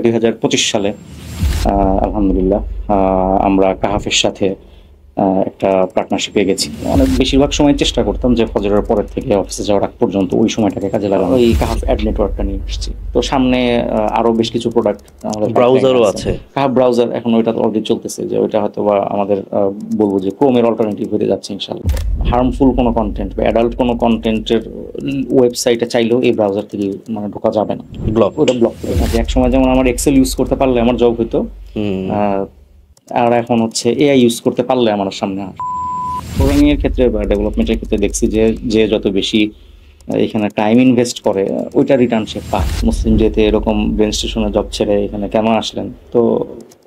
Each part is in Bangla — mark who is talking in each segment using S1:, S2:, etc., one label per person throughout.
S1: 2025 সালে আলহামদুলিল্লাহ আমরা কাহাফের সাথে একটা পার্টনারশিপে গেছি। অনেক বেশিরভাগ সময় চেষ্টা করতাম যে ফজরের পরের থেকে অফিসে যাওয়ার আগ পর্যন্ত ওই সময়টাকে কাজে লাগানো। ওই কাহাফ অ্যাড নেটওয়ার্কটা নিয়ে এসেছি। তো সামনে আরো বেশ কিছু প্রোডাক্ট আমাদের
S2: ব্রাউজারও আছে।
S1: কাহাফ ব্রাউজার এখন ওইটা তো অলরেডি চলতেছে, যে ওইটা হয়তো বা আমাদের বলবো যে ক্রোমের অল্টারনেটিভ হতে যাচ্ছে ইনশাআল্লাহ। হার্মফুল কোনো কন্টেন্ট বা অ্যাডাল্ট কোনো কন্টেন্টের ওয়েবসাইটে চাইলেও এই ব্রাউজার থেকে মানে ঢোকা যাবে না,
S2: ব্লক
S1: ওটা ব্লক করে থাকে। এক সময় যেমন আমার এক্সেল ইউজ করতে পারলে আমার জব হইতো, আর এখন হচ্ছে এআই ইউজ করতে পারলে আমার সামনে আর প্রোগ্রামিং এর ক্ষেত্রে বা ডেভেলপমেন্টের ক্ষেত্রে দেখছি যে যে যত বেশি এখানে টাইম ইনভেস্ট করে ওইটা রিটার্ন সে পায়। মুসলিম ডেতে এরকম ব্রেন স্টেশনে জব ছেড়ে এখানে কেন আসলেন, তো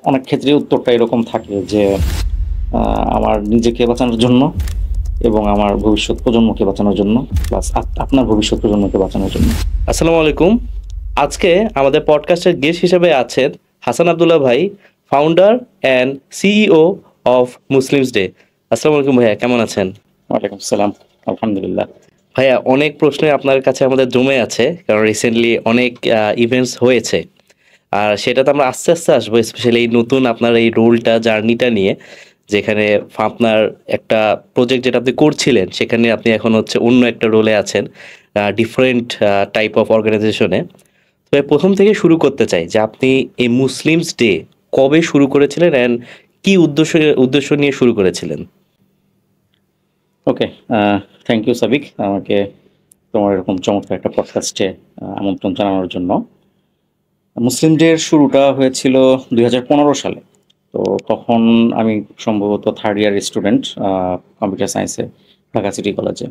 S1: অনেক ক্ষেত্রে উত্তরটা এরকম থাকে যে আমার নিজেকে বাঁচানোর জন্য এবং আমার ভবিষ্যৎ প্রজন্মকে বাঁচানোর জন্য, প্লাস আপনার ভবিষ্যৎ প্রজন্মকে বাঁচানোর জন্য।
S2: আসসালামু আলাইকুম। আজকে আমাদের পডকাস্টের গেস্ট হিসেবে আছেন হাসান আব্দুল্লাহ ভাই, founder and CEO of Muslims day. আসসালামু আলাইকুম ভাইয়া, কেমন আছেন?
S1: ওয়ালাইকুম আসসালাম, আলহামদুলিল্লাহ।
S2: ভাইয়া, অনেক প্রশ্নই আপনার কাছে আমাদের জমে আছে, কারণ রিসেন্টলি অনেক ইভেন্টস হয়েছে, আর সেটা তো আমরা আস্তে আস্তে আসবো, স্পেশালি এই নতুন আপনার এই রোলটা, জার্নিটা নিয়ে, যেখানে আপনার একটা প্রজেক্ট যেটা আপনি করছিলেন সেখানে আপনি এখন হচ্ছে অন্য একটা রোলে আছেন, ডিফারেন্ট টাইপ অফ অর্গানাইজেশনে। তো প্রথম থেকে শুরু করতে চাই যে আপনি এই মুসলিমস ডে কবে শুরু করেছিলেন অ্যান্ড কি উদ্দেশ্য নিয়ে শুরু করেছিলেন?
S1: ওকে, থ্যাংক ইউ সাবিক, আমাকে তোমার এরকম চমৎকার একটা পডকাস্টে আমন্ত্রণ জানানোর জন্য। মুসলিম ডের শুরুটা হয়েছিল 2015 সালে। তো তখন আমি সম্ভবত থার্ড ইয়ার স্টুডেন্ট কম্পিউটার সায়েন্সে ঢাকা সিটি কলেজে।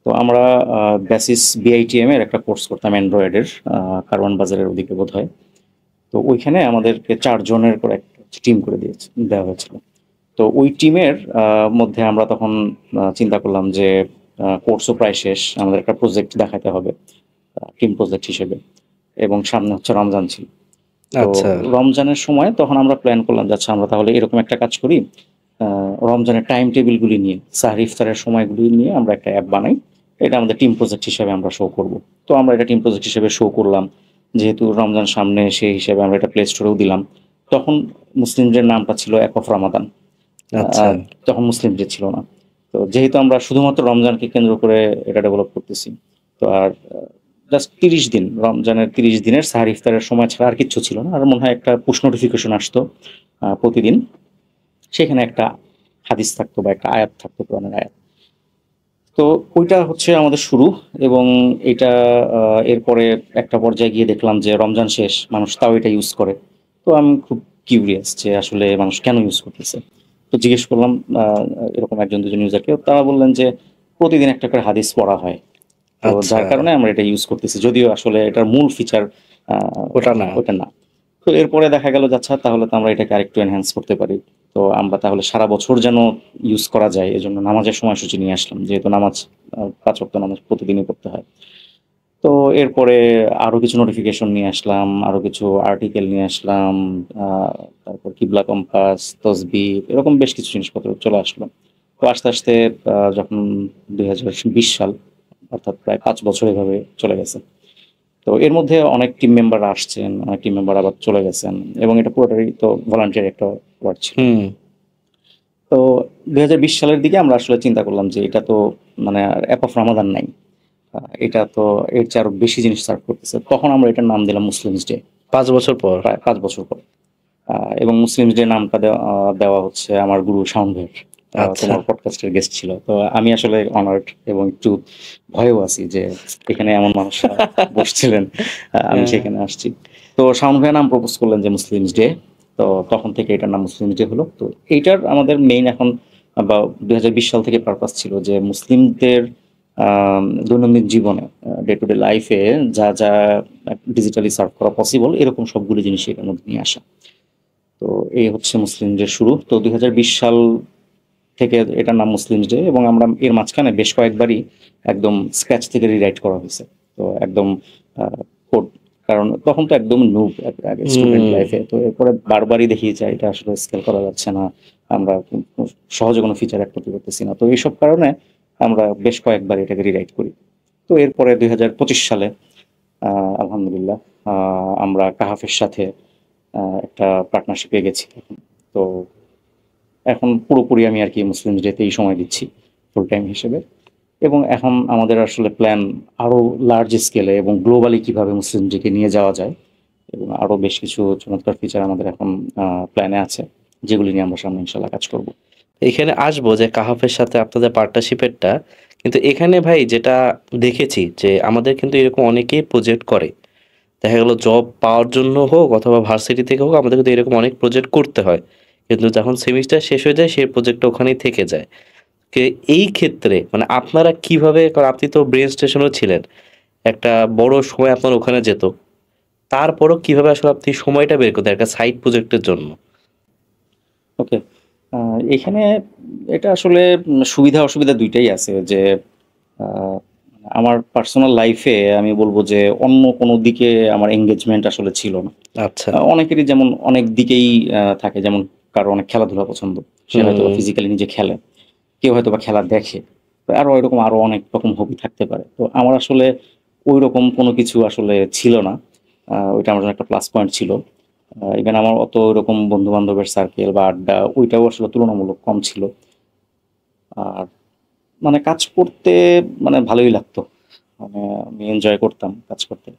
S1: তো আমরা বেসিস বিআইটিএম এর একটা কোর্স করতাম অ্যান্ড্রয়েডের, কারওয়ান বাজারের ওদিকে বোধ হয়। তো ওইখানে আমাদেরকে 4 জনের করে একটা টিম করে দেওয়া হয়েছিল। তো ওই টিমের মধ্যে আমরা তখন চিন্তা করলাম যে কোর্সও প্রায় শেষ, আমাদের একটা প্রজেক্ট দেখাতে হবে টিম প্রজেক্ট হিসেবে, এবং সামনে হচ্ছে রমজান ছিল। তো
S2: আচ্ছা,
S1: রমজানের সময় তখন আমরা প্ল্যান করলাম যে আচ্ছা আমরা তাহলে এরকম একটা কাজ করি, রমজানের টাইম টেবিলগুলি নিয়ে, সাহরি ইফতারের সময়গুলি নিয়ে আমরা একটা অ্যাপ বানাই, এটা আমাদের টিম প্রজেক্ট হিসেবে আমরা শো করব। তো আমরা এটা টিম প্রজেক্ট হিসেবে শো করলাম, যেহেতু রমজান সামনে সেই হিসেবে আমরা এটা প্লে স্টোরেও দিলাম। তখন মুসলিমদের নামটা ছিল অ্যাপ অফ রামাদান,
S2: আচ্ছা,
S1: তখন মুসলিম ডে ছিল না। তো যেহেতু আমরা শুধুমাত্র রমজানকে কেন্দ্র করে এটা ডেভেলপ করতেছি, তো আর জাস্ট 30 দিন, রমজানের 30 দিনের সাহারি ইফতারের সময় ছাড়া আর কিচ্ছু ছিল না। আর মনে হয় একটা পুশ নোটিফিকেশন আসতো প্রতিদিন, সেখানে একটা হাদিস থাকতো বা একটা আয়াত থাকতো, কোরআনের আয়াত। তো ওইটা হচ্ছে আমাদের শুরু। এবং এটা এরপরে একটা পর্যায়ে গিয়ে দেখলাম যে রমজান শেষ, মানুষ তাও এটা ইউজ করে। তো আমি খুব কিউরিয়াস যে আসলে মানুষ কেন ইউজ করতেছে। তো জিজ্ঞেস করলাম এরকম একজন দুজন ইউজারকে, তারা বললেন যে প্রতিদিন একটা করে হাদিস পড়া হয়। তো
S2: আচ্ছা,
S1: যার কারণে আমরা এটা ইউজ করতেছি, যদিও আসলে এটার মূল ফিচার
S2: ওটা না।
S1: ওটা না। তো এরপরে দেখা গেল যাচ্ছা তাহলে তো আমরা এটাকে আরেকটু এনহ্যান্স করতে পারি। তো আমরা তাহলে সারা বছর যেন ইউজ করা যায়, এজন্য নামাজের সময়সূচি নিয়ে আসলাম, যেহেতু নামাজ 5 ওয়াক্ত নামাজ প্রতিদিনই পড়তে হয়। তো এরপরে আরো কিছু নোটিফিকেশন নিয়ে আসলাম, আরো কিছু আর্টিকেল নিয়ে আসলাম, তারপর কিবলা কম্পাস, তসবিহ, এরকম বেশ কিছু জিনিসপত্র চলে আসলো। তো আস্তে আস্তে যখন 2020 সাল, অর্থাৎ প্রায় 5 বছর এভাবে চলে গেছে। তো এর মধ্যে অনেক টিম মেম্বার আসছেন, অনেক টিম মেম্বার আবার চলে গেছেন, এবং এটা পুরোটাই তো ভলান্টিয়ার একটা ওয়ার্ক ছিল।
S2: হুম,
S1: তো 2020 সালের দিকে আমরা আসলে চিন্তা করলাম যে এটা তো মানে অ্যাপ অফ রামাদান নাই, এটা তো এর চেয়ে আরো বেশি জিনিস সার্ভ করতেছে। তখন আমরা এটার নাম দিলাম মুসলিমস ডে,
S2: 5 বছর পর।
S1: প্রায় 5 বছর পর। এবং মুসলিমস ডে নামটা দেওয়া হচ্ছে আমার গুরু শাওন ভাইয়ের,
S2: আচ্ছা,
S1: তোমার পডকাস্টের গেস্ট ছিল। তো আমি আসলে অনার্ড এবং একটু ভয়েও আছি যে এখানে এমন মানুষরা বসছিলেন, আমি সেখানে আসছি। তো শাওন ভাইয়া নাম প্রপোজ করলেন যে মুসলিমস ডে। তো তখন থেকে এটার নাম মুসলিমস ডে হলো। তো এইটার আমাদের মেইন এখন বা 2020 সাল থেকে পারপাস ছিল যে মুসলিমদের দৈনন্দিন জীবনে, ডে টু ডে লাইফে যা যা ডিজিটালি সার্ভ করা পসিবল, এরকম সবগুলো জিনিস এটার মধ্যে নিয়ে আসা। তো এই হচ্ছে মুসলিমদের শুরু। তো 2020 সাল থেকে এটার নাম মুসলিমস ডে, এবং আমরা এর মাঝখানে বেশ কয়েকবারই একদম স্ক্র্যাচ থেকে রিরাইট করা হয়েছে। তো একদম কোড, কারণ তখন তো একদম নুব স্টুডেন্ট লাইফে। তো এরপরে বারবারই দেখি যে এটা আসলে স্কেল করা যাচ্ছে না, আমরা সহজে কোনো ফিচার অ্যাড করতে পারতেছি না। তো এইসব কারণে আমরা বেশ কয়েকবার এটাকে রিরাইট করি। তো এরপরে 2025 সালে আলহামদুলিল্লাহ আমরা কাহাফের সাথে একটা পার্টনারশিপে গেছি। তো এখন পুরোপুরি আমি আর কি মুসলিমস ডেতেই সময় দিচ্ছি ফুল টাইম হিসেবে। এবং এখন আমাদের আসলে প্ল্যান আরো লার্জ স্কেলে এবং গ্লোবালি কিভাবে মুসলিম ডেকে নিয়ে যাওয়া যায়, এবং আরো বেশ কিছু চমৎকার ফিচার আমাদের এখন প্ল্যানে আছে, যেগুলি নিয়ে আমরা সামনে ইনশাল্লাহ কাজ করব।
S2: এখানে আসবো যে কাহাফের সাথে আপনাদের পার্টনারশিপেরটা, কিন্তু এখানে ভাই যেটা দেখেছি যে আমাদের কিন্তু এরকম অনেকেই প্রজেক্ট করে, দেখা গেল জব পাওয়ার জন্য হোক অথবা ভার্সিটি থেকে হোক, আমাদের কিন্তু এরকম অনেক প্রজেক্ট করতে হয়, কিন্তু যখন সেমিস্টার শেষ হয়ে যায় সেই প্রজেক্টটা ওখানেই থেকে যায়। এই ক্ষেত্রে মানে আপনারা কিভাবে, কারণ আপনি তো ব্রেন স্টেশনও ছিলেন, একটা বড় সময় আপনার ওখানে যেত, তারপরও কিভাবে আসলে আপনি সময়টা বের করতেন একটা সাইড প্রজেক্টের জন্য?
S1: ওকে, এখানে এটা আসলে সুবিধা অসুবিধা দুইটাই আছে। যে আহ, আমার পার্সোনাল লাইফে আমি বলবো যে অন্য কোনো দিকে আমার এঙ্গেজমেন্ট আসলে ছিল না।
S2: আচ্ছা।
S1: অনেকেরই যেমন অনেক দিকেই থাকে, যেমন কারো অনেক খেলাধুলা পছন্দ, সে হয়তো
S2: হুম।
S1: ফিজিক্যালি নিজে খেলে, কেউ হয়তো বা খেলা দেখে, তো আরো এরকম আরো অনেক রকম হবি থাকতে পারে। তো আমার আসলে ওই রকম কোনো কিছু আসলে ছিল না। ওইটা আমার জন্য একটা প্লাস পয়েন্ট ছিল। ইভেন আমার অত ওইরকম বন্ধু বান্ধবের সার্কেল বা আড্ডা ওইটাও আসলে তুলনামূলক কম ছিল। আর মানে কাজ করতে মানে ভালোই লাগতো, মানে আমি এনজয় করতাম কাজ করতে।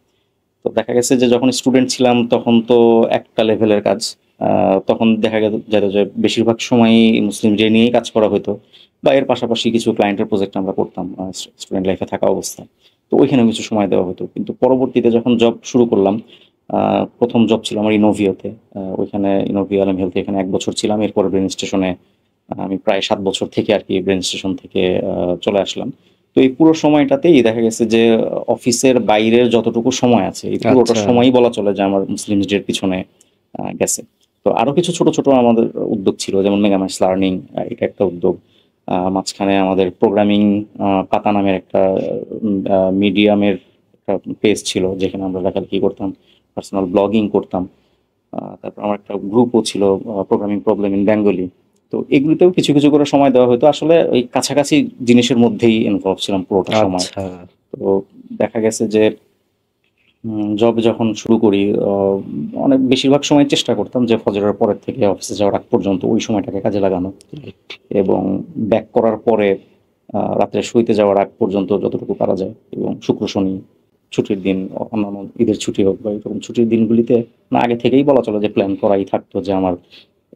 S1: তো দেখা গেছে যে যখন স্টুডেন্ট ছিলাম তখন তো একটা লেভেলের কাজ, তখন দেখা যেত যে বেশিরভাগ সময়ই মুসলিম যে নিয়েই কাজ করা হতো, বা এর পাশাপাশি কিছু ক্লায়েন্টের প্রজেক্ট আমরা করতাম স্টুডেন্ট লাইফে থাকা অবস্থায়। তো ওইখানে কিছু সময় দেওয়া হতো, কিন্তু পরবর্তীতে যখন জব শুরু করলাম, প্রথম জব ছিল আমার ইনোভিওতে। ওইখানে ইনোভিও আলম হেলথে এখানে 1 বছর ছিলাম। এরপর ব্রেন স্টেশনে আমি প্রায় 7 বছর থেকে আর কি ব্রেন স্টেশন থেকে চলে আসলাম। তো এই পুরো সময়টাতেই দেখা গেছে যে অফিসের বাইরের যতটুকু সময় আছে এই পুরোটা
S2: আচ্ছা।
S1: সময়ই বলা চলে যে আমার মুসলিম ডের পিছনে গেছে। তো আরো কিছু ছোট ছোট আমাদের উদ্যোগ ছিল, যেমন মেগাম্যাক্স লার্নিং, এটা একটা উদ্যোগ। মাঝখানে আমাদের প্রোগ্রামিং পাতা নামের একটা মিডিয়ামের একটা পেজ ছিল, যেখানে আমরা লেখালেখি করতাম, পার্সোনাল ব্লগিং করতাম। তারপর আমার একটা গ্রুপও ছিল, প্রোগ্রামিং প্রবলেম ইন বেঙ্গলি। তো এগুলিতেও কিছু কিছু করে সময় দেওয়া হতো। আসলে ওই কাছাকাছি জিনিসের মধ্যেই ইনভলভ ছিলাম পুরোটা সময়।
S2: আচ্ছা।
S1: তো দেখা গেছে যে জব যখন শুরু করি, অনেক বেশিরভাগ সময় চেষ্টা করতাম যে ফজরের পরের থেকে অফিসে যাওয়ার আগ পর্যন্ত ওই সময়টাকে কাজে লাগানো, এবং ব্যাক করার পরে রাত্রে শুইতে যাওয়ার আগ পর্যন্ত যতটুকু পারা যায়। এবং শুক্র শনি ছুটির দিন, অন্যান্য ঈদের ছুটি হোক বা এরকম ছুটির দিনগুলিতে না আগে থেকেই বলা চলে যে প্ল্যান করাই থাকতো যে আমার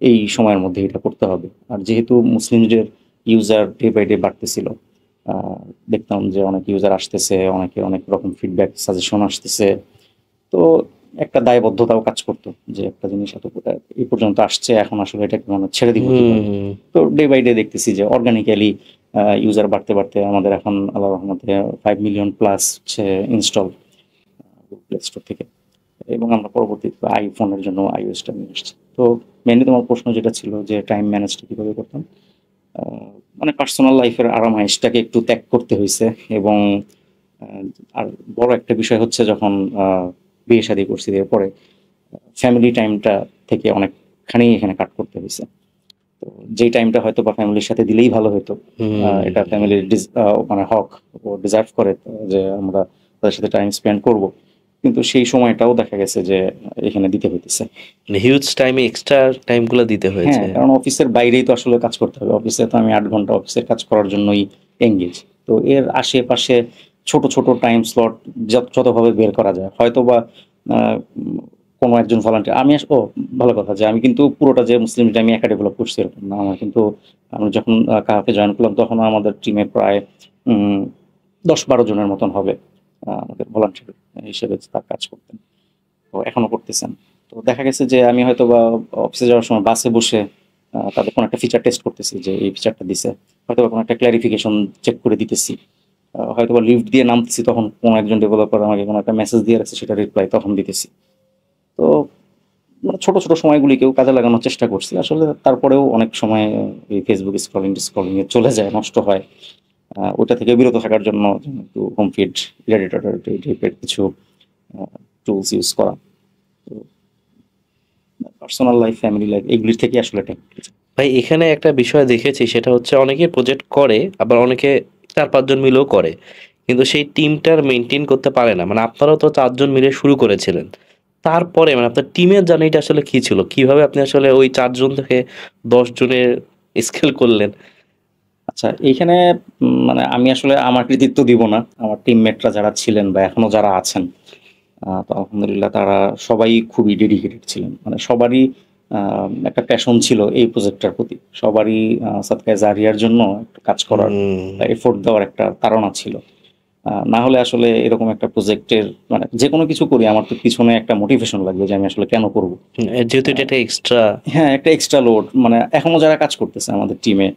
S1: এই সময়ের মধ্যে এটা করতে হবে। আর যেহেতু মুসলিমদের ইউজার ডে বাই ডে বাড়তেছিল, আহ, দেখতাম যে অনেক ইউজার আসতেছে, অনেকে অনেক রকম ফিডব্যাক সাজেশন আসতেছে। তো একটা দায়বদ্ধতাও কাজ করতো যে একটা জিনিস এত এই পর্যন্ত আসছে, এখন আসলে এটাকে মানে ছেড়ে দিব কিভাবে।
S2: হুম।
S1: তো ডে বাই ডে দেখতেছি যে অর্গানিক্যালি ইউজার বাড়তে বাড়তে আমাদের এখন আল্লাহ রহমতে 5 মিলিয়ন প্লাস হচ্ছে ইনস্টল প্লে স্টোর থেকে। এবং আমরা পরবর্তীতে আইফোনের জন্য আইওএসটা নিয়ে আসছি। তো মেনলি তোমার প্রশ্ন যেটা ছিল যে টাইম ম্যানেজটা কিভাবে করতাম, আহ, মানে পার্সোনাল লাইফের আরামাইশটাকে একটু ত্যাগ করতে হয়েছে। এবং আহ, আর বড় একটা বিষয় হচ্ছে যখন বিয়ে শাদী করছি, এরপরে ফ্যামিলি টাইমটা থেকে অনেকখানি এখানে কাট করতে হয়েছে। তো যেই টাইমটা হয়তো বা ফ্যামিলির সাথে দিলেই ভালো হতো, এটা
S2: হুম।
S1: ফ্যামিলির মানে হক ও ডিজার্ভ করে যে আমরা তাদের সাথে টাইম স্পেন্ড করব, কিন্তু সেই সময়টাও দেখা গেছে যে এখানে দিতে হইতেছে।
S2: হিউজ টাইমে এক্সট্রা টাইমগুলো দিতে হয়েছে।
S1: হ্যাঁ, কারণ অফিসের বাইরেই তো আসলে কাজ করতে হবে। অফিসে তো আমি 8 ঘন্টা অফিসের কাজ করার জন্যই এঙ্গেজ। তো এর আশেপাশে ছোট ছোট টাইম স্লট যতভাবে বের করা যায়, হয়তো বা আহ, উম, কোনো একজন ভলান্টিয়ার আমি ও ভালো কথা যে আমি কিন্তু পুরোটা যে মুসলিম আমি একা ডেভেলপ করছি এরকম না। আমার কিন্তু আমি যখন কাহাকে জয়েন করলাম তখন আমাদের টিমে প্রায় 10-12 জনের মতন হবে আমাদের ভলান্টিয়ার হিসেবে তার কাজ করতেন, তো এখনো করতেছেন। তো দেখা গেছে যে আমি হয়তো বা অফিসে যাওয়ার সময় বাসে বসে তাদের কোনো একটা ফিচার টেস্ট করতেছি যে এই ফিচারটা দিছে, হয়তো বা কোনো একটা ক্লারিফিকেশন চেক করে দিতেছি, হয়তো বা লিফট দিয়ে নামতেছি তখন কোনো একজন ডেভেলপার আমাকে কোনো একটা মেসেজ দিয়ে রাখছে, সেটা রিপ্লাই তখন দিতেছি। তো মানে ছোট ছোট সময়গুলিকেও কাজে লাগানোর চেষ্টা করছি আসলে। তারপরেও অনেক সময় এই ফেসবুক স্ক্রলিং স্ক্রলিং এ চলে যায়, নষ্ট হয়। ওটা থেকে বিরত থাকার জন্য একটু হোম ফিড এডিটর টাইপের কিছু টুলস ইউজ করা। পার্সোনাল লাইফ, ফ্যামিলি লাইফ এগুলির থেকে আসলে টাইম।
S2: ভাই এখানে একটা বিষয় দেখেছি, সেটা হচ্ছে অনেকে প্রজেক্ট করে, আবার অনেকে 4-5 জন মিলেও করে, কিন্তু সেই টিমটার মেনটেন করতে পারে না। মানে আপনারাও তো ৪ জন মিলে শুরু করেছিলেন। তারপরে মানে আপনার টিমের জার্নিটা আসলে কি ছিল? কিভাবে আপনি আসলে ওই ৪ জন থেকে ১০ জনে স্কেল করলেন?
S1: আচ্ছা, এইখানে মানে আমি আসলে আমার কৃতিত্ব দিব না। আমার টিমমেটরা যারা ছিলেন বা এখনো যারা আছেন, তো আলহামদুলিল্লাহ তারা সবাই খুবই ডেডিকেটেড ছিলেন। মানে সবারই একটা প্যাশন ছিল এই প্রজেক্টটার প্রতি। সবারই সাদকায়ে জারিয়ার জন্য একটু কাজ করার
S2: হুম।
S1: বা এফোর্ট দেওয়ার একটা তাড়না ছিল। না হলে আসলে এরকম একটা প্রজেক্টের মানে যেকোনো কিছু করি আমার তো পিছনে একটা মোটিভেশন লাগবে যে আমি আসলে কেন করব?
S2: যেহেতু এটা একটা এক্সট্রা।
S1: হ্যাঁ, একটা এক্সট্রা লোড মানে এখনো যারা কাজ করতেছে আমাদের টিমে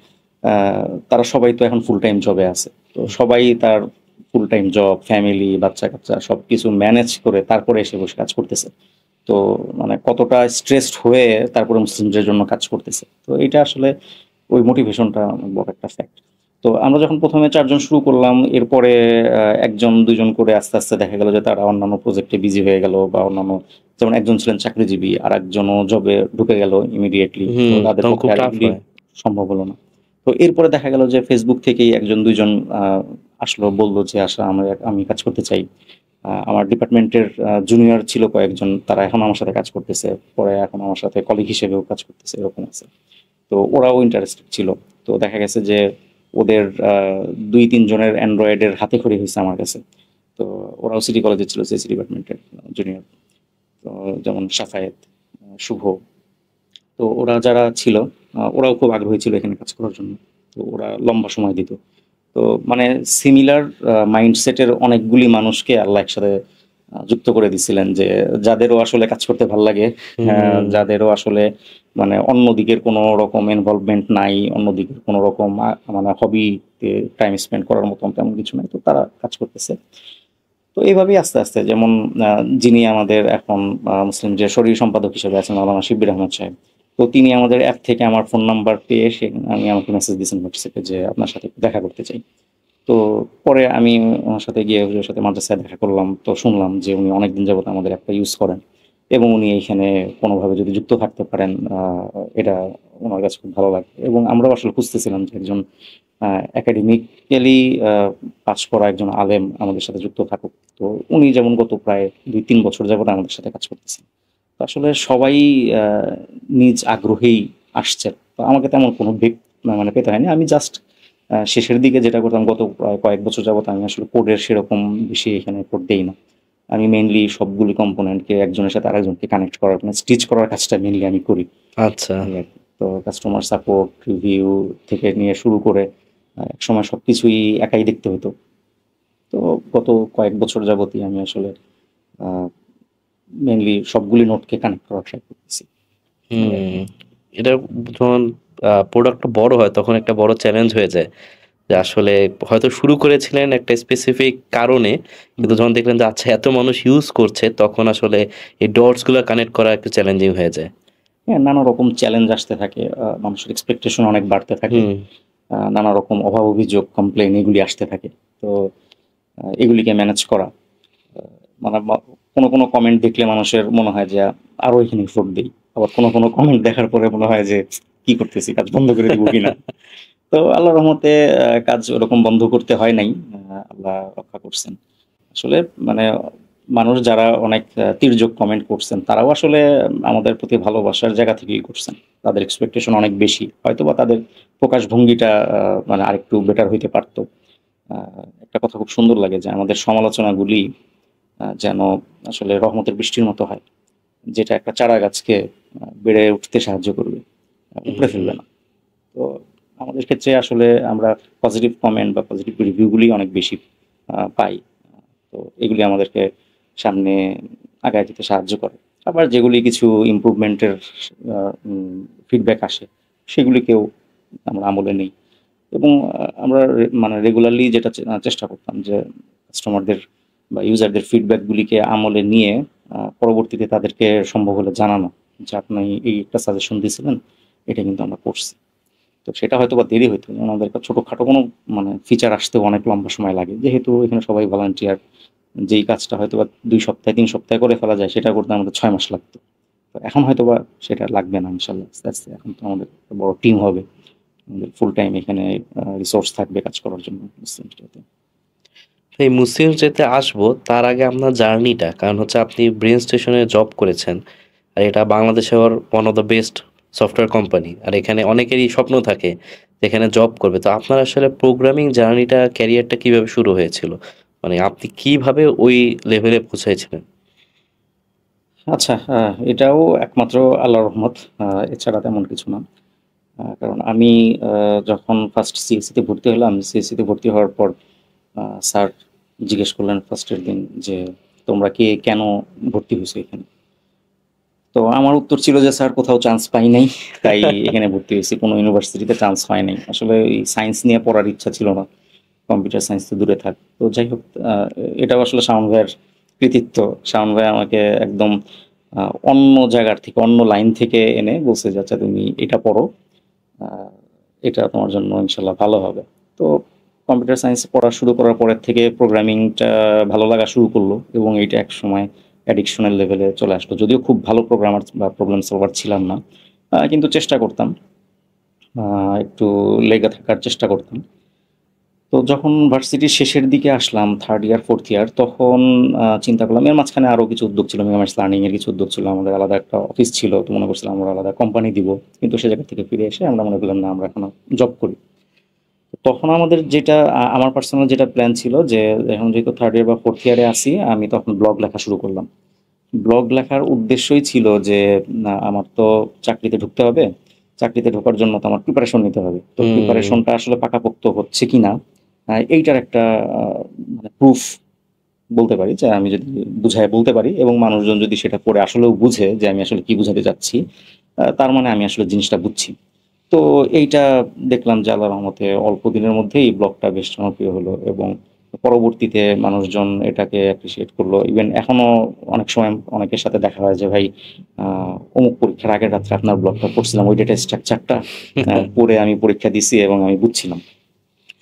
S1: তারা সবাই তো এখন ফুল টাইম জবে আছে। তো সবাই তার ফুল টাইম জব, ফ্যামিলি, বাচ্চা-কাচ্চা সবকিছু ম্যানেজ করে তারপরে এসে বসে কাজ করতেছে। তো মানে কতটা স্ট্রেসড হয়ে তারপরে মুসলিমদের জন্য কাজ করতেছে। তো এটা আসলে ওই মোটিভেশনটা বড় একটা ফ্যাক্ট। তো আমরা যখন ১ম এ ৪ জন শুরু করলাম, এরপরে ১ জন ২ জন করে আস্তে, আস্তে দেখা গেল যে তারা অন্যান্য প্রজেক্টে বিজি হয়ে গেল বা অন্যান্য যেমন একজন ছিলেন চাকরিজীবী, আরেকজনও জবে ঢুকে গেল ইমিডিয়েটলি। তো তাদের
S2: তখন
S1: পক্ষে
S2: খুব
S1: আর
S2: টাফ
S1: এগুলি
S2: হয়।
S1: সম্ভব হলো না। তো এরপরে দেখা গেল যে ফেসবুক থেকেই ১ জন ২ জন আসলো বলল যে, "আশা আমি কাজ করতে চাই।" আমার ডিপার্টমেন্টের জুনিয়র ছিল কয়েকজন, তারা এখন আমার সাথে কাজ করতেছে। পরে এখন আমার সাথে কলিগ হিসেবেও কাজ করতেছে, এরকম আছে। তো ওরাও ইন্টারেস্টেড ছিল। তো দেখা গেছে যে ওদের ২-৩ জনের অ্যান্ড্রয়েডের হাতেখড়ি হইছে আমার কাছে। তো ওরাও সিটি কলেজে ছিল, সিএসি ডিপার্টমেন্টের জুনিয়র। তো যেমন সাফায়েত, শুভ। তো ওরা যারা ছিল ওরাও খুব আগ্রহী ছিল এখানে কাজ করার জন্য। তো ওরা লম্বা সময় দিত। তো মানে সিমিলার মাইন্ডসেটের অনেকগুলি মানুষকে আল্লাহ একসাথে যুক্ত করে দিছিলেন যে যাদেরও আসলে কাজ করতে ভাল লাগে, যাদেরও আসলে মানে অন্য দিকের কোনো রকম ইনভলভমেন্ট নাই, অন্য দিকের কোনো রকম মানে হবিতে টাইম স্পেন্ড করার মতন তেমন কিছু নাই। তো তারা কাজ করতেছে। তো এইভাবেই আস্তে, আস্তে যেমন যিনি আমাদের এখন মুসলিম যে শরীর সম্পাদক হিসেবে আছেন মাওলানা শিব্বির আহমদ সাহেব। তো তিনি আমাদের অ্যাপ থেকে আমার ফোন নাম্বার পেয়ে আমাকে মেসেজ দিয়েছেন হোয়াটসঅ্যাপে যে আপনার সাথে একটু দেখা করতে চাই। তো পরে আমি ওনার সাথে গিয়ে হুজুরের সাথে মাদ্রাসায় দেখা করলাম। তো শুনলাম যে উনি অনেকদিন যাবত আমাদের অ্যাপটা ইউজ করেন এবং উনি এইখানে কোনোভাবে যদি যুক্ত থাকতে পারেন এটা ওনার কাছে খুব ভালো লাগবে এবং আমরাও আসলে খুঁজতেছিলাম যে একজন একাডেমিক্যালি পাস করা একজন আলেম আমাদের সাথে যুক্ত থাকুক। তো উনি যেমন গত প্রায় ২-৩ বছর যাবত আমাদের সাথে কাজ করতেছেন। তো আসলে সবাই আ নিজ আগ্রহেই আসছে। তো আমাকে তেমন কোনো মানে পেতে হয়নি। আমি জাস্ট শেষের দিকে যেটা করতাম গত কয়েক বছর যাবত আমি আসলে কোডের সেরকম বেশি এখানে কোড দেই না। আমি মেইনলি সবগুলি কম্পোনেন্টকে একজনের সাথে আরেকজনকে কানেক্ট করার মানে স্টিচ করার কাজটা মেইনলি আমি করি।
S2: আচ্ছা।
S1: এই আরকি। তো কাস্টমার সাপোর্ট, রিভিউ থেকে নিয়ে শুরু করে একসময় সবকিছুই একাই দেখতে হতো। তো গত কয়েক বছর যাবতই আমি আসলে আ মেইনলি সবগুলি নোডকে কানেক্ট করার ট্রাই করতেছি। এই আরকি।
S2: হুম। এটা যখন প্রোডাক্টটা বড় হয় তখন একটা বড় চ্যালেঞ্জ হয়ে যায়। যে আসলে হয়তো শুরু করেছিলেন একটা স্পেসিফিক কারণে, কিন্তু
S1: হুম।
S2: যখন দেখলেন যে আচ্ছা এত মানুষ ইউজ করছে তখন আসলে এই ডটস গুলা কানেক্ট করা একটু চ্যালেঞ্জিং হয়ে যায়।
S1: হ্যাঁ, নানা রকম চ্যালেঞ্জ আসতে থাকে। মানুষের এক্সপেকটেশন অনেক বাড়তে থাকে।
S2: হুম।
S1: নানা রকম অভাব অভিযোগ, কমপ্লেইন এগুলি আসতে থাকে। তো এগুলিকে ম্যানেজ করা আ মানে কোনো কমেন্ট দেখলে মানুষের মনে হয় যে আরো এখানে এফোর্ট দেই। আবার কোনো কমেন্ট দেখার পরে মনে হয় যে কি করতেছি? কাজ বন্ধ করে দিব কিনা? তো আল্লাহর রহমতে কাজ ওরকম বন্ধ করতে হয় নাই। আল্লাহ রক্ষা করছেন। আসলে মানে মানুষ যারা অনেক তির্যক কমেন্ট করছেন, তারাও আসলে আমাদের প্রতি ভালোবাসার জায়গা থেকেই করছেন। তাদের এক্সপেকটেশন অনেক বেশি। হয়তোবা তাদের প্রকাশভঙ্গিটা মানে আরেকটু বেটার হইতে পারত। আ একটা কথা খুব সুন্দর লাগে যে আমাদের সমালোচনাগুলি যেন আসলে রহমতের বৃষ্টির মতো হয়। যেটা একটা চারা গাছকে বেড়ে উঠতে সাহায্য করবে। উপড়ে ফেলবে
S2: হুম।
S1: না। তো আমাদের ক্ষেত্রে আসলে আমরা পজিটিভ কমেন্ট বা পজিটিভ রিভিউ গুলি অনেক বেশি পাই। তো এগুলি আমাদেরকে সামনে আগায় যেতে সাহায্য করে। আবার যেগুলি কিছু ইমপ্রুভমেন্টের আ উম ফিডব্যাক আসে, সেগুলিকেও আমরা আমলে নেই। এবং আমরা মানে রেগুলারলি যেটা চেষ্টা করতাম যে কাস্টমারদের বা ইউজারদের ফিডব্যাক গুলিকে আমলে নিয়ে পরবর্তীতে তাদেরকে সম্ভব হলে জানানো যে আপনি এই একটা সাজেশন দিয়েছিলেন, এটা কিন্তু আমরা করছি। তো সেটা হয়তোবা দেরি হইতো। ওনাদের ছোটখাটো কোনো মানে ফিচার আসতেও অনেক লম্বা সময় লাগে। যেহেতু এখানে সবাই ভলান্টিয়ার, যেই কাজটা হয়তোবা ২ সপ্তাহে ৩ সপ্তাহে করে ফেলা যায় সেটা করতে আমাদের ৬ মাস লাগতো। তো এখন হয়তোবা সেটা লাগবে না ইনশাআল্লাহ আস্তে, আস্তে। এখন তো আমাদের একটা বড় টিম হবে। আমাদের ফুল টাইম এখানে রিসোর্স থাকবে কাজ করার জন্য মুসলিম স্টেটে।
S2: এই মুসলিম যেতে আসবো তার আগে আপনার জার্নিটা, কারণ হচ্ছে আপনি ব্রেন স্টেশনে জব করেছেন, আর এটা বাংলাদেশের one of the best software company, আর এখানে অনেকেরই স্বপ্ন থাকে এখানে জব করবে। তো আপনার আসলে প্রোগ্রামিং জার্নিটা, ক্যারিয়ারটা কিভাবে শুরু হয়েছিল, মানে আপনি কিভাবে ওই লেভেলে পৌঁছেছিলেন?
S1: আচ্ছা, এটাও একমাত্র আল্লাহর রহমত, এছাড়া তেমন কিছু না। কারণ আমি যখন ফার্স্ট সিএসসিতে ভর্তি হলাম, সিএসসিতে ভর্তি হওয়ার পর স্যার জিজ্ঞেস করলেন ফার্স্টের দিন যে তোমরা কে কেন ভর্তি হয়েছো এখানে। তো আমার উত্তর ছিল যে স্যার কোথাও চান্স পাই নাই, তাই এখানে ভর্তি হয়েছি, কোনো ইউনিভার্সিটিতে চান্স হয় নাই। আসলে এই সায়েন্স নিয়ে পড়ার ইচ্ছা ছিল না, কম্পিউটার সায়েন্স তো দূরে থাক। তো যাই হোক, এটাও আসলে শাওন ভাইয়ের কৃতিত্ব। শাওন ভাই আমাকে একদম অন্য জায়গার থেকে, অন্য লাইন থেকে এনে বলছে যে আচ্ছা তুমি এটা পড়ো, আহ, এটা তোমার জন্য ইনশাল্লাহ ভালো হবে। তো কম্পিউটার সায়েন্স পড়া শুরু করার পরের থেকে প্রোগ্রামিংটা ভালো লাগা শুরু করলো, এবং এইটা এক সময় অ্যাডিকশনের লেভেলে চলে আসলো। যদিও খুব ভালো প্রোগ্রামার বা প্রবলেম সলভার ছিলাম না, কিন্তু চেষ্টা করতাম, একটু লেগে থাকার চেষ্টা করতাম। তো যখন ভার্সিটির শেষের দিকে আসলাম, থার্ড ইয়ার ফোর্থ ইয়ার, তখন চিন্তা করলাম, এর মাঝখানে আরও কিছু উদ্যোগ ছিল, মেগামার্স লার্নিং এর কিছু উদ্যোগ ছিল, আমাদের আলাদা একটা অফিস ছিল, তো মনে করছিলাম আমরা আলাদা কোম্পানি দিব। কিন্তু সে জায়গা থেকে ফিরে এসে আমরা মনে করলাম না, আমরা এখন জব করি। তখন আমাদের যেটা আমার পার্সোনাল যেটা প্ল্যান ছিল যে এখন যেহেতু থার্ড ইয়ার বা ফোর্থ ইয়ারে আসি, আমি তখন ব্লগ লেখা শুরু করলাম। ব্লগ লেখার উদ্দেশ্যই ছিল যে না, আমার তো চাকরিতে ঢুকতে হবে, চাকরিতে ঢোকার জন্য তো আমার প্রিপারেশন নিতে হবে। তো
S2: হুম।
S1: প্রিপারেশনটা আসলে পাকাপোক্ত হচ্ছে কিনা, এইটার একটা মানে প্রুফ বলতে পারি, যে আমি যদি বুঝায় বলতে পারি এবং মানুষজন যদি সেটা পড়ে আসলেও বুঝে যে আমি আসলে কি বুঝাতে চাচ্ছি, তার মানে আমি আসলে জিনিসটা বুঝছি। তো এইটা দেখলাম যে আল্লাহর রহমতে অল্প দিনের মধ্যেই এই ব্লগটা বেশ জনপ্রিয় হলো, এবং পরবর্তীতে মানুষজন এটাকে অ্যাপ্রিসিয়েট করলো। ইভেন এখনো অনেক সময় অনেকের সাথে দেখা হয় যে ভাই, অমুক পরীক্ষার আগের রাত্রে আপনার ব্লগটা পড়ছিলাম, ওই ডেটা স্ট্রাকচারটা পড়ে আমি পরীক্ষা দিছি এবং আমি বুঝছিলাম।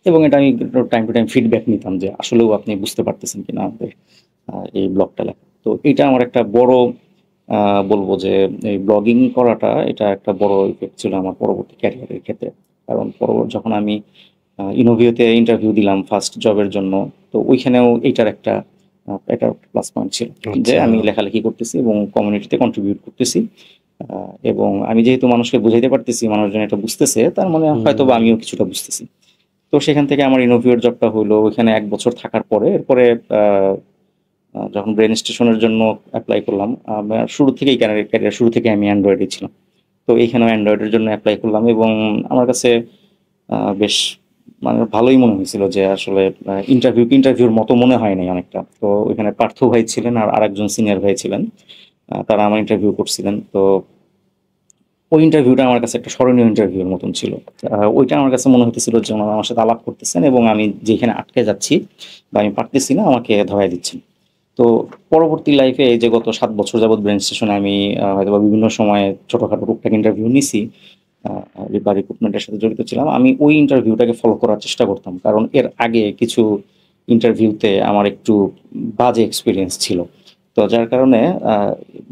S1: এবং এটা আমি টাইম টু টাইম ফিডব্যাক নিতাম যে আসলেও আপনি বুঝতে পারতেছেন কিনা আমাদের এই ব্লগটা লেখা। তো এটা আমার একটা বড়, বলবো যে এই ব্লগিং করাটা এটা একটা বড় ইফেক্ট ছিল আমার পরবর্তী ক্যারিয়ারের ক্ষেত্রে। কারণ যখন আমি ইনোভিওতে ইন্টারভিউ দিলাম ফার্স্ট জবের জন্য, তো ওইখানেও এইটার একটা একটা প্লাস পয়েন্ট ছিল যে
S2: আচ্ছা।
S1: আমি লেখালেখি করতেছি এবং কমিউনিটিতে কন্ট্রিবিউট করতেছি, এবং আমি যেহেতু মানুষকে বুঝাইতে পারতেছি, মানুষজন এটা বুঝতেছে, তার মানে হয়তো বা আমিও কিছুটা বুঝতেছি। তো সেখান থেকে আমার ইনোভিওর জবটা হলো, ওইখানে 1 বছর থাকার পরে এরপরে যখন ব্রেন স্টেশনের জন্য অ্যাপ্লাই করলাম, আমার শুরু থেকেই ক্যারিয়ার শুরু থেকে আমি অ্যান্ড্রয়েডে ছিলাম। তো এইখানেও অ্যান্ড্রয়েডের জন্য অ্যাপ্লাই করলাম, এবং আমার কাছে বেশ মানে ভালোই মনে হয়েছিল যে আসলে ইন্টারভিউর মতো মনে হয় নাই অনেকটা। তো ওইখানে পার্থ ভাই ছিলেন আর আরেকজন সিনিয়র ভাই ছিলেন, তারা আমার ইন্টারভিউ করছিলেন। তো ওই ইন্টারভিউটা আমার কাছে একটা স্মরণীয় ইন্টারভিউর মতন ছিল। ওইটা আমার কাছে মনে হতেছিল যে ওনারা আমার সাথে আলাপ করতেছেন এবং আমি যেখানে আটকে যাচ্ছি বা আমি পারতেছি না, আমাকে ধরায় দিচ্ছেন। তো পরবর্তী লাইফে এই যে গত 7 বছর যাবৎ ব্রেন স্টেশনে আমি হয়তো বা বিভিন্ন সময়ে ছোটোখাটো টুকটাক ইন্টারভিউ নিছি, বা রিক্রুটমেন্টের সাথে জড়িত ছিলাম, আমি ওই ইন্টারভিউটাকে ফলো করার চেষ্টা করতাম। কারণ এর আগে কিছু ইন্টারভিউতে আমার একটু বাজে এক্সপিরিয়েন্স ছিল। তো যার কারণে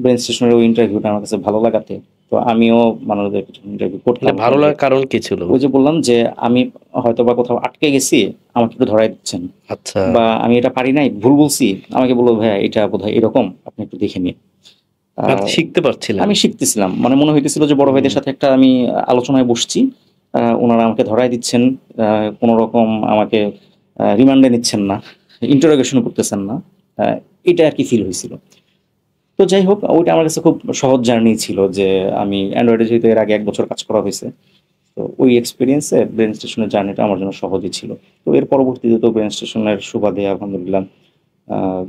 S1: ব্রেন স্টেশনের ওই ইন্টারভিউটা আমার কাছে ভালো লাগাতে, তো আমিও মানুষদের কিছু ইন্টারভিউ
S2: মানে
S1: করতাম।
S2: ভালো
S1: যে
S2: লাগার কারণ কি ছিল?
S1: ওই যে বললাম যে আমি হয়তো বা কোথাও আটকে গেছি, আমাকে একটু ধরাই দিচ্ছেন,
S2: আচ্ছা।
S1: বা আমি এটা পারি নাই, ভুল বলছি, আমাকে বললো ভাইয়া এটা বোধহয় এরকম, আপনি একটু দেখে নিন।
S2: আপনি শিখতে পারছিলেন?
S1: আমি শিখতেছিলাম, মানে মনে হইতেছিল যে বড় ভাইদের
S2: হুম।
S1: সাথে একটা আমি আলোচনায় বসছি, ওনারা আমাকে ধরাই দিচ্ছেন, কোনো রকম আমাকে রিমান্ডে নিচ্ছেন না, ইন্টারোগেশন করতেছেন না, আহ, এটা আর কি ফিল হয়েছিল। তো যাই হোক, ওইটা আমার কাছে খুব সহজ জার্নি ছিল যে আমি অ্যান্ড্রয়েডে যেহেতু এর আগে 1 বছর কাজ করা হয়েছে, তো ওই এক্সপিরিয়েন্সে ব্রেন স্টেশনের জার্নিটা আমার জন্য সহজই ছিল। তো এর পরবর্তীতে তো ব্রেন স্টেশনের সুবাদে আলহামদুলিল্লাহ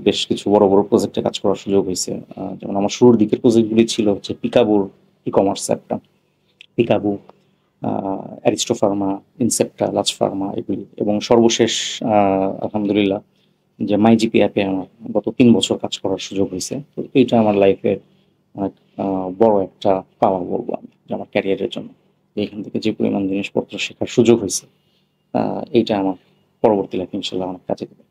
S1: বেশ কিছু বড় বড় প্রজেক্টে কাজ করার সুযোগ হয়েছে। যেমন আমার শুরুর দিকের প্রজেক্টগুলি ছিল হচ্ছে পিকাবুর ই কমার্স অ্যাপটা, পিকাবু, অ্যারিস্টো ফার্মা, ইনসেপ্টা, লাজ ফার্মা, এগুলি। এবং সর্বশেষ আলহামদুলিল্লাহ যে মাই জিপি অ্যাপে আমার গত 3 বছর কাজ করার সুযোগ হয়েছে। তো এইটা আমার লাইফের অনেক বড় একটা পাওয়া বলবো আমি, যে আমার ক্যারিয়ারের জন্য এখান থেকে যে পরিমাণ জিনিসপত্র শেখার সুযোগ হয়েছে, এইটা আমার পরবর্তী লাইফে ইনশাল্লাহ অনেক কাজে দেবে।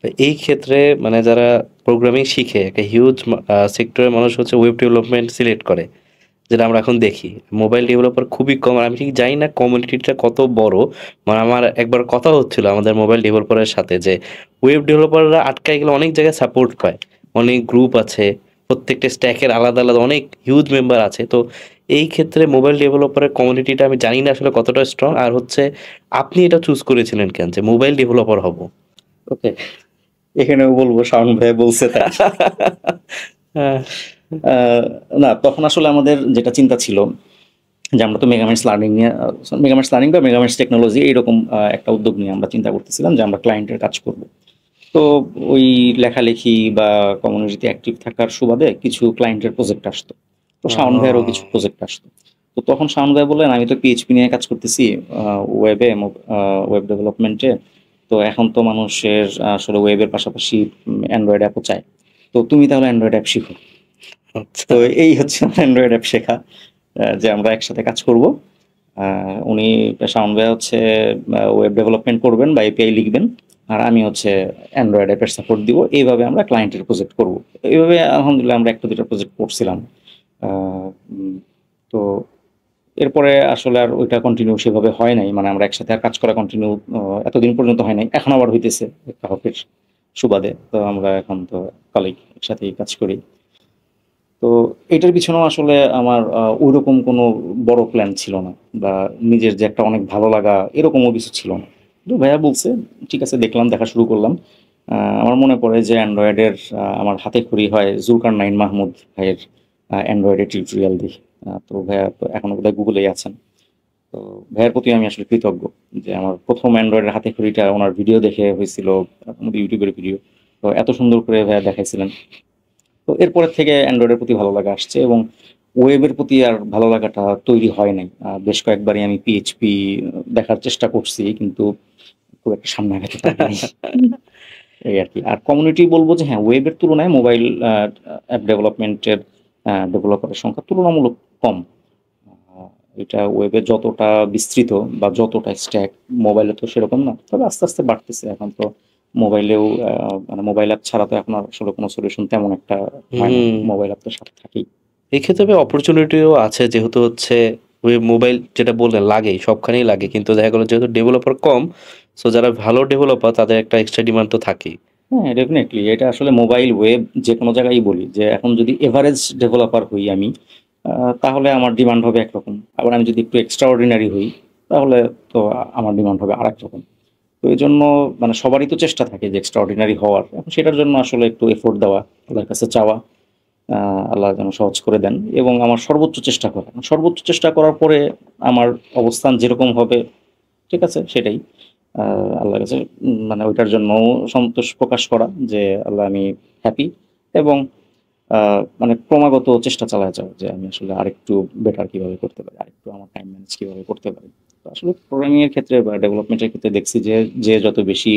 S2: তো এই ক্ষেত্রে মানে যারা প্রোগ্রামিং শিখে, একটা হিউজ সেক্টরের মানুষ হচ্ছে ওয়েব ডেভেলপমেন্ট সিলেক্ট করে, যেটা আমরা এখন দেখি মোবাইল ডেভেলপার খুবই কম। আর আমি ঠিক জানি না কমিউনিটিটা কত বড়। মানে আমার একবার কথা হচ্ছিল আমাদের মোবাইল ডেভেলপারের সাথে যে ওয়েব ডেভেলপাররা আটকায় গেলে অনেক জায়গায় সাপোর্ট পায়, অনেক গ্রুপ আছে, প্রত্যেকটা স্ট্যাকের আলাদা আলাদা অনেক হিউজ মেম্বার আছে। তো এই ক্ষেত্রে মোবাইল ডেভেলপারের কমিউনিটিটা আমি জানি না আসলে কতটা স্ট্রং। আর হচ্ছে আপনি এটা চুজ করেছিলেন কেন যে মোবাইল ডেভেলপার হব?
S1: ওকে, এখানেও বলবো শাওন ভাই বলছে তাই।
S2: হ্যাঁ,
S1: আহ, না, তখন আসলে আমাদের যেটা চিন্তা ছিল যে আমরা তো মেগামাইন্ডস লার্নিং নিয়ে, মেগামাইন্ডস লার্নিং বা মেগামাইন্ডস টেকনোলজি এইরকম একটা উদ্যোগ নিয়ে আমরা চিন্তা করতেছিলাম যে আমরা ক্লায়েন্টের কাজ করব। তো ওই লেখালেখি বা কমিউনিটিতে অ্যাক্টিভ থাকার সুবাদে কিছু ক্লায়েন্টের প্রজেক্ট আসতো, তো শাওন ভাইয়েরও কিছু প্রজেক্ট আসতো। তো তখন শাওন ভাই বললেন আমি তো পিএইচপি নিয়ে কাজ করতেছি ওয়েবে, ওয়েব ডেভেলপমেন্টে। তো এখন তো মানুষের আসলে ওয়েবের পাশাপাশি অ্যান্ড্রয়েড অ্যাপও চায়, তো তুমি তাহলে অ্যান্ড্রয়েড অ্যাপ শিখো।
S2: আচ্ছা।
S1: তো এই হচ্ছে অ্যান্ড্রয়েড অ্যাপ শেখা, যে আমরা একসাথে কাজ করব। উনি শাওন ভাই হচ্ছে ওয়েব ডেভেলপমেন্ট করবেন বা এপিআই লিখবেন, আর আমি হচ্ছে অ্যান্ড্রয়েড অ্যাপের সাপোর্ট দিব। এইভাবে আমরা ক্লায়েন্টের প্রজেক্ট করব। এইভাবে আলহামদুলিল্লাহ আমরা একটা দুটো প্রজেক্ট করছিলাম। আহ, উম, তো এরপরে আসলে আর ওইটা কন্টিনিউ সেভাবে হয় নাই, মানে আমরা একসাথে আর কাজ করা কন্টিনিউ এতদিন পর্যন্ত হয় নাই। এখন আবার হইতেছে কাহকের সুবাদে, তো আমরা এখন তো কলিগ একসাথেই কাজ করি। তো এটার পিছনেও আসলে আমার ওইরকম কোনো বড় প্ল্যান ছিল না, বা নিজের যে একটা অনেক ভালো লাগা এরকমও কিছু ছিল না। তো ভাইয়া বলছে ঠিক আছে, দেখলাম, দেখা শুরু করলাম। আমার মনে পড়ে যে অ্যান্ড্রয়েডের আমার হাতে খড়ি হয় জুলকার নাইন মাহমুদ ভাইয়ের অ্যান্ড্রয়েডের টিউটোরিয়াল দেখি। তো ভাইয়া তো এখনো বোধহয় গুগলেই আছেন। তো ভাইয়ের প্রতি আমি আসলে কৃতজ্ঞ যে আমার প্রথম অ্যান্ড্রয়েডের হাতে খড়িটা ওনার ভিডিও দেখে হয়েছিল, ইউটিউবের ভিডিও। তো এত সুন্দর করে ভাইয়া দেখাইছিলেন। তো এরপরের থেকে অ্যান্ড্রয়েডের প্রতি ভালো লাগা আসছে, এবং ওয়েবের প্রতি আর ভালো লাগাটা তৈরি হয় নাই। বেশ কয়েকবারই আমি পিএইচপি দেখার চেষ্টা করছি, কিন্তু খুব একটা সামনে আগাতে পারিনি। এই আর কি। আর কমিউনিটি বলবো যে হ্যাঁ, ওয়েবের তুলনায় মোবাইল অ্যাপ ডেভেলপমেন্টের ডেভেলপারের সংখ্যা তুলনামূলক কম। আহ, এটা ওয়েবে যতটা বিস্তৃত বা যতটা স্ট্যাক, মোবাইলে তো সেরকম না, তবে আস্তে আস্তে বাড়তেছে। এখন তো মোবাইলেও মানে মোবাইল অ্যাপ ছাড়া তো এখন আর আসলে কোনো সলিউশন তেমন একটা হয় না,
S2: হুম,
S1: মোবাইল অ্যাপ তো সাথে থাকেই।
S2: এই ক্ষেত্রে অপরচুনিটিও আছে যেহেতু হচ্ছে ওই মোবাইল যেটা বললেন লাগেই, সবখানেই লাগে, কিন্তু দেখা গেলো যেহেতু ডেভেলপার কম, সো যারা ভালো ডেভেলপার তাদের একটা এক্সট্রা ডিমান্ড তো থাকেই।
S1: হ্যাঁ, ডেফিনেটলি এটা আসলে মোবাইল ওয়েব যে কোনো জায়গায় বলি যে এখন যদি এভারেজ ডেভেলপার হই আমি, তাহলে আমার ডিমান্ড হবে একরকম। আবার আমি যদি একটু এক্সট্রা অর্ডিনারি হই, তাহলে তো আমার ডিমান্ড হবে আরেক রকম। তো এই জন্য মানে সবারই তো চেষ্টা থাকে যে এক্সট্রা অর্ডিনারি হওয়ার, এখন সেটার জন্য আসলে একটু এফোর্ট দেওয়া, আল্লাহর কাছে চাওয়া, আল্লাহ যেন সহজ করে দেন, এবং আমার সর্বোচ্চ চেষ্টা করা। সর্বোচ্চ চেষ্টা করার পরে আমার অবস্থান যেরকম হবে, ঠিক আছে, সেটাই আল্লাহর কাছে মানে ওইটার জন্য সন্তোষ প্রকাশ করা যে আল্লাহ আমি হ্যাপি, এবং মানে ক্রমাগত চেষ্টা চালায় যাওয়া যে আমি আসলে আরেকটু বেটার কিভাবে করতে পারি, আরেকটু আমার টাইম ম্যানেজ কিভাবে করতে পারি। তো আসলে প্রোগ্রামিং এর ক্ষেত্রে বা ডেভেলপমেন্টের ক্ষেত্রে দেখছি যে যে যত বেশি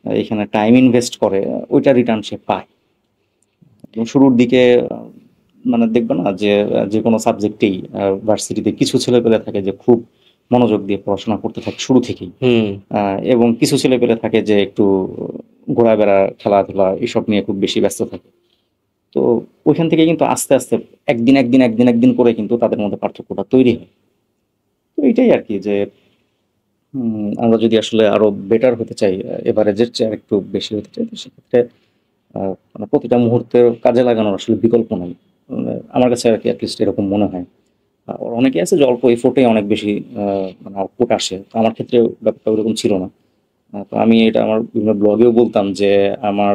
S1: এখানে টাইম ইনভেস্ট করে, ওইটা রিটার্ন সে পায়। এবং শুরুর দিকে মানে দেখবে না যে যে কোনো সাবজেক্টেই ভার্সিটিতে কিছু ছেলেপেলে থাকে যে খুব মনোযোগ দিয়ে পড়াশোনা করতে থাকে শুরু থেকেই,
S2: হুম,
S1: এবং কিছু ছেলেপেলে থাকে যে একটু ঘোরাফেরা, খেলাধুলা এসব নিয়ে খুব বেশি ব্যস্ত থাকে। তো ওইখান থেকে কিন্তু আস্তে আস্তে একদিন একদিন একদিন একদিন করে কিন্তু তাদের মধ্যে পার্থক্যটা তৈরি হয়। তো এইটাই আর কি যে আমরা যদি আসলে আরো বেটার হতে চাই, এভারেজের চেয়ে আর একটু বেশি হতে চাই, তো সেক্ষেত্রে মানে প্রতিটা মুহূর্তের কাজে লাগানোর আসলে বিকল্প নাই। আমার কাছে আর কি অ্যাটলিস্ট এরকম মনে হয়। অনেকে আছে যে অল্প এফোর্টে অনেক বেশি মানে আউটপুট আসে, তো আমার ক্ষেত্রে ব্যাপারটা ওরকম ছিল না। তো আমি এটা আমার বিভিন্ন ব্লগেও বলতাম যে আমার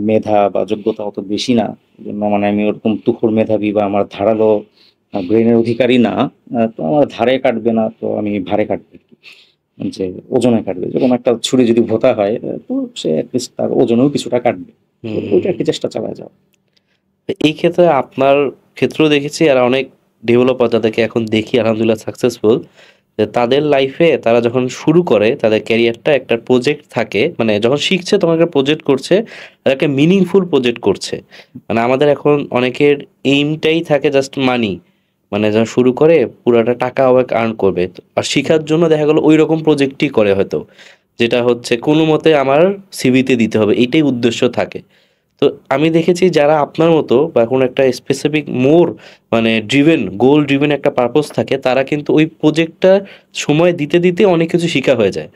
S1: মেধা বা যোগ্যতা অত বেশি না, জন্য মানে আমি ওরকম তুখোড় মেধাবী বা আমার ধারালো ব্রেনের অধিকারী না। তো আমার ধারে কাটবে না, তো আমি ভারে কাটবে আর কি। যে ওজনে কাটবে, যেরকম একটা ছুরি যদি ভোতা হয়, তো সে অ্যাটলিস্ট তার ওজনেও কিছুটা কাটবে। তো ওইটা
S2: হুম।
S1: আর কি চেষ্টা চালায় যাওয়া।
S2: এই ক্ষেত্রে আপনার ক্ষেত্রেও দেখেছি আর অনেক ডেভেলপার যাদেরকে এখন দেখি আলহামদুলিল্লাহ সাকসেসফুল, যে তাদের লাইফে তারা যখন শুরু করে তাদের ক্যারিয়ারটা একটা প্রজেক্ট থাকে, মানে যখন শিখছে তখন একটা প্রজেক্ট করছে, আর একটা মিনিংফুল প্রজেক্ট করছে। মানে আমাদের এখন অনেকের এইমটাই থাকে জাস্ট মানি, মানে যখন শুরু করে পুরাটা টাকা আর্ন করবে, আর শিখার জন্য দেখা গেলো ওই রকম প্রজেক্টই করে হয়তো, যেটা হচ্ছে কোনো মতে আমার সিভিতে দিতে হবে, এইটাই উদ্দেশ্য থাকে। তো আমি দেখেছি যারা আপনার মতো বা কোনো একটা স্পেসিফিক মোর মানে ড্রিভেন গোল ড্রিভেন একটা পারপোজ থাকে, তারা কিন্তু ওই প্রজেক্টটা সময় দিতে দিতে অনেক কিছু শিখা হয়ে যায়।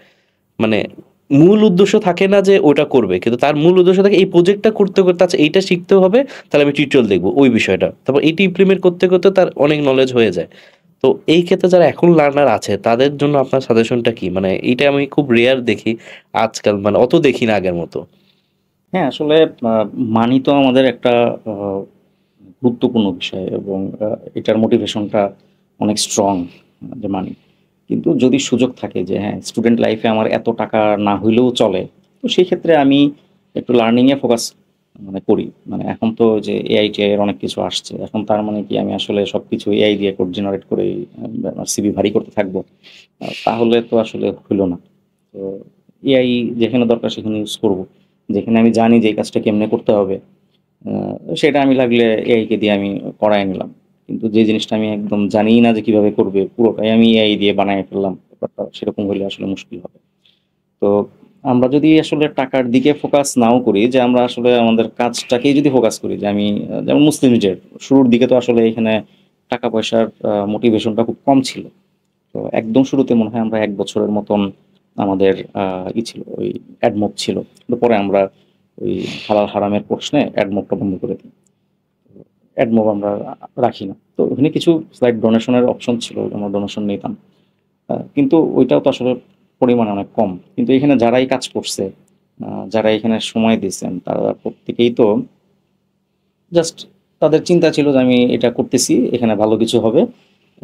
S2: মানে মূল উদ্দেশ্য থাকে না যে ওটা করবে, কিন্তু তার মূল উদ্দেশ্য থাকে এই প্রজেক্টটা করতে করতে আচ্ছা এইটা শিখতে হবে, তাহলে আমি টিউটোরিয়াল দেখবো ওই বিষয়টা, তারপর এইটা ইমপ্লিমেন্ট করতে করতে তার অনেক নলেজ হয়ে যায়। তো এই ক্ষেত্রে যারা এখন লার্নার আছে তাদের জন্য আপনার সাজেশনটা কি? মানে এইটা আমি খুব রেয়ার দেখি আজকাল, মানে অত দেখি না আগের মতো।
S1: হ্যাঁ, আসলে মানি তো আমাদের একটা গুরুত্বপূর্ণ বিষয়, এবং এটার মোটিভেশনটা অনেক স্ট্রং, যে মানি। কিন্তু যদি সুযোগ থাকে যে হ্যাঁ, স্টুডেন্ট লাইফে আমার এত টাকা না হইলেও চলে, তো সেই ক্ষেত্রে আমি একটু লার্নিংয়ে ফোকাস করি। এখন তো যে এআই টিআই এর অনেক কিছু আসছে, এখন তার মানে কি আমি আসলে সব কিছু এআই দিয়ে কোড জেনারেট করে আমার সিভি ভারী করতে থাকবো? তাহলে তো আসলে হইলো না। তো এআই যেখানে দরকার সেখানে ইউজ করব। যেখানে আমি জানি যে এই কাজটা কেমনে করতে হবে, সেটা আমি লাগলে এআইকে দিয়ে আমি করায় নিলাম। কিন্তু যে জিনিসটা আমি একদম জানিই না যে কিভাবে করবে, পুরোটাই আমি এআই দিয়ে বানায় ফেললাম, ব্যাপারটা সেরকম হলে আসলে মুশকিল হবে। তো আমরা যদি আসলে টাকার দিকে ফোকাস নাও করি, যে আমরা আসলে আমাদের কাজটাকেই যদি ফোকাস করি, যে আমি যেমন মুসলিম নিজের শুরুর দিকে তো আসলে এখানে টাকা পয়সার মোটিভেশনটা খুব কম ছিল। তো একদম শুরুতে মনে হয় আমরা 1 বছরের মতন আমাদের ছিল, ওই অ্যাডমোব ছিল। কিন্তু পরে আমরা ওই হালাল হারামের প্রশ্নে অ্যাডমোবটা বন্ধ করে দিই। অ্যাডমোব আমরা রাখি না। তো ওখানে কিছু স্লাইড ডোনেশনের অপশন ছিল, আমরা ডোনেশন নিতাম। কিন্তু ওইটাও তো আসলে পরিমাণে অনেক কম। কিন্তু এখানে যারাই কাজ করছে, যারা এখানে সময় দিচ্ছেন, তারা প্রত্যেকেই তো জাস্ট তাদের চিন্তা ছিল যে আমি এটা করতেছি, এখানে ভালো কিছু হবে।